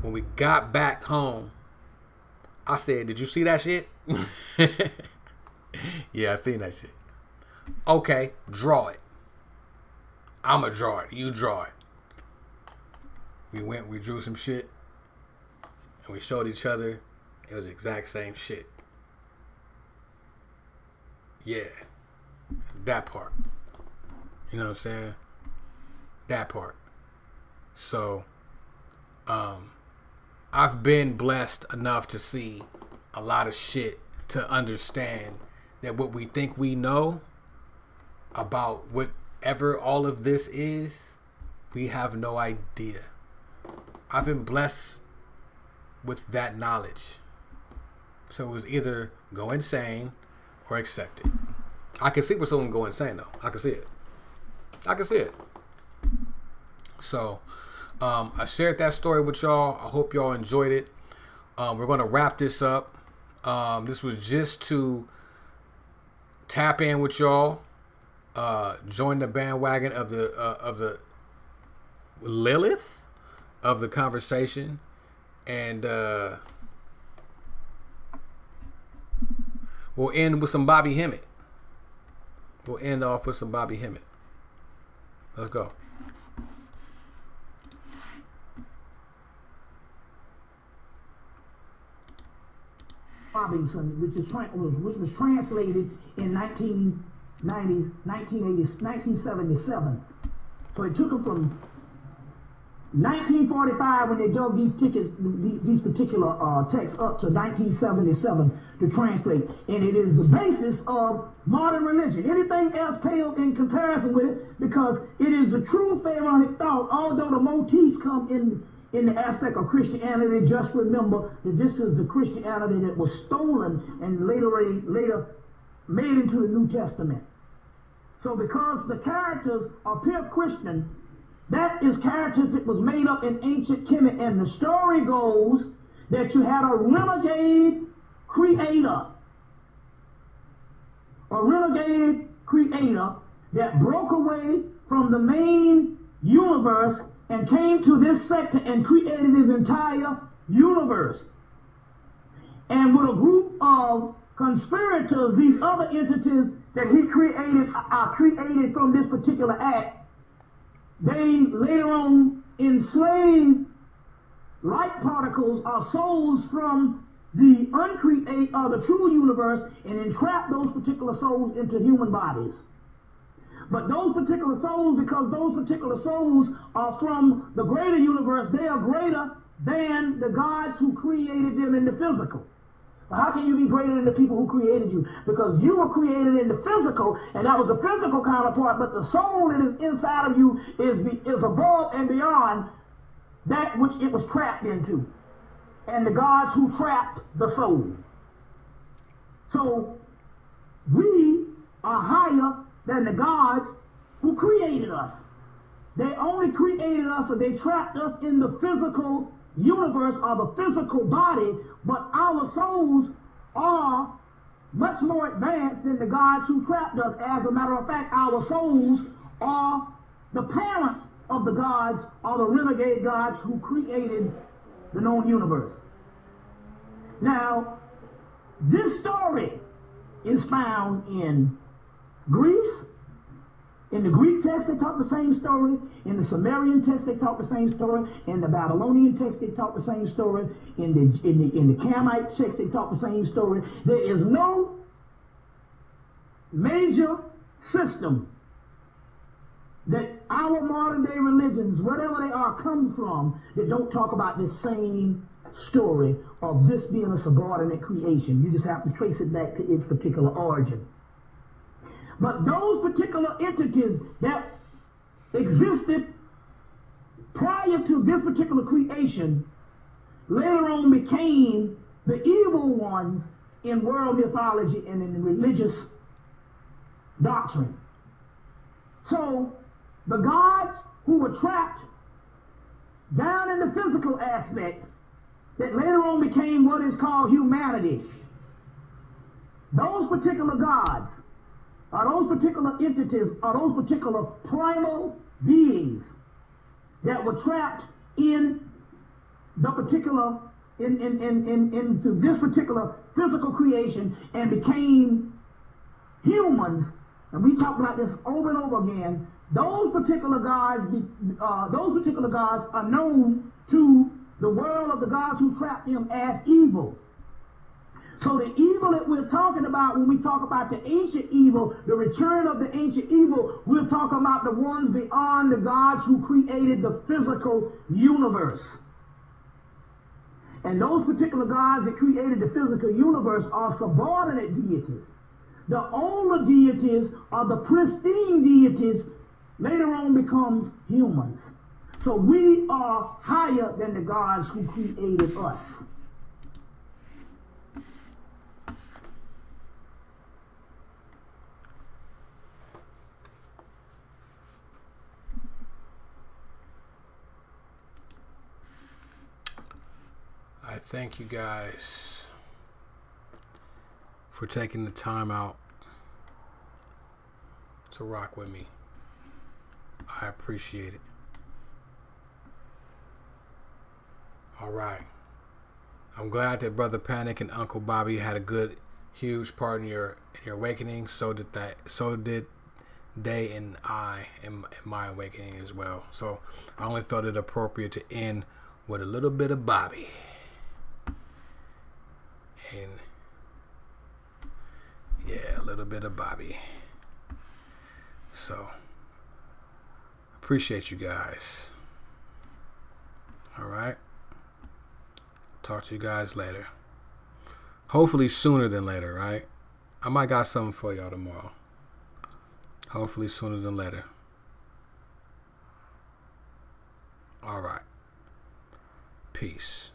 When we got back home, I said, did you see that shit? Yeah, I seen that shit. Okay, draw it. I'ma draw it. You draw it. We drew some shit. And we showed each other. It was the exact same shit. Yeah. That part. You know what I'm saying? That part. So, I've been blessed enough to see a lot of shit to understand that what we think we know about whatever all of this is, we have no idea. I've been blessed with that knowledge. So it was either go insane or accept it. I can see where someone go insane though. I can see it. I can see it. So I shared that story with y'all. I hope y'all enjoyed it. We're going to wrap this up. This was just to tap in with y'all. Join the bandwagon of the Lilith of the conversation. And we'll end with some Bobby Hemmett. We'll end off with some Bobby Hemmett. Let's go. Robinson, which was translated in 1977. So it took them from 1945 when they dug these particular texts up to 1977 to translate, and it is the basis of modern religion. Anything else pales in comparison with it because it is the true Pharaonic thought. Although the motifs come in the aspect of Christianity, just remember that this is the Christianity that was stolen and later made into the New Testament. So because the characters are pure Christian, that is characters that was made up in ancient Kemet, and the story goes that you had a renegade creator that broke away from the main universe and came to this sector and created his entire universe. And with a group of conspirators, these other entities that he created are created from this particular act, they later on enslaved light particles or souls from the uncreate or the true universe and entrapped those particular souls into human bodies. But those particular souls, because those particular souls are from the greater universe, they are greater than the gods who created them in the physical. But how can you be greater than the people who created you? Because you were created in the physical, and that was the physical counterpart, but the soul that is inside of you is above and beyond that which it was trapped into. And the gods who trapped the soul. So we are higher than the gods who created us. They only created us, or they trapped us in the physical universe or the physical body, but our souls are much more advanced than the gods who trapped us. As a matter of fact, our souls are the parents of the gods or the renegade gods who created the known universe. Now, this story is found in Greece. In the Greek text, they talk the same story. In the Sumerian text, they talk the same story. In the Babylonian text, they talk the same story. In the Camite text, they talk the same story. There is no major system that our modern day religions, whatever they are, come from, that don't talk about this same story of this being a subordinate creation. You just have to trace it back to its particular origin. But those particular entities that existed prior to this particular creation later on became the evil ones in world mythology and in religious doctrine. So the gods who were trapped down in the physical aspect that later on became what is called humanity, those particular gods, are those particular entities, are those particular primal beings that were trapped in the particular, into this particular physical creation and became humans. And we talk about this over and over again. Those particular gods are known to the world of the gods who trapped them as evil. So the evil that we're talking about when we talk about the ancient evil, the return of the ancient evil, we're talking about the ones beyond the gods who created the physical universe. And those particular gods that created the physical universe are subordinate deities. The older deities are the pristine deities, later on become humans. So we are higher than the gods who created us. I thank you guys for taking the time out to rock with me. I appreciate it. All right. I'm glad that Brother Panic and Uncle Bobby had a good, huge part in your awakening. So did they and I in my awakening as well. So I only felt it appropriate to end with a little bit of Bobby. And yeah, a little bit of Bobby. So appreciate you guys. All right. Talk to you guys later. Hopefully sooner than later, right? I might got something for y'all tomorrow. Hopefully sooner than later. All right. Peace.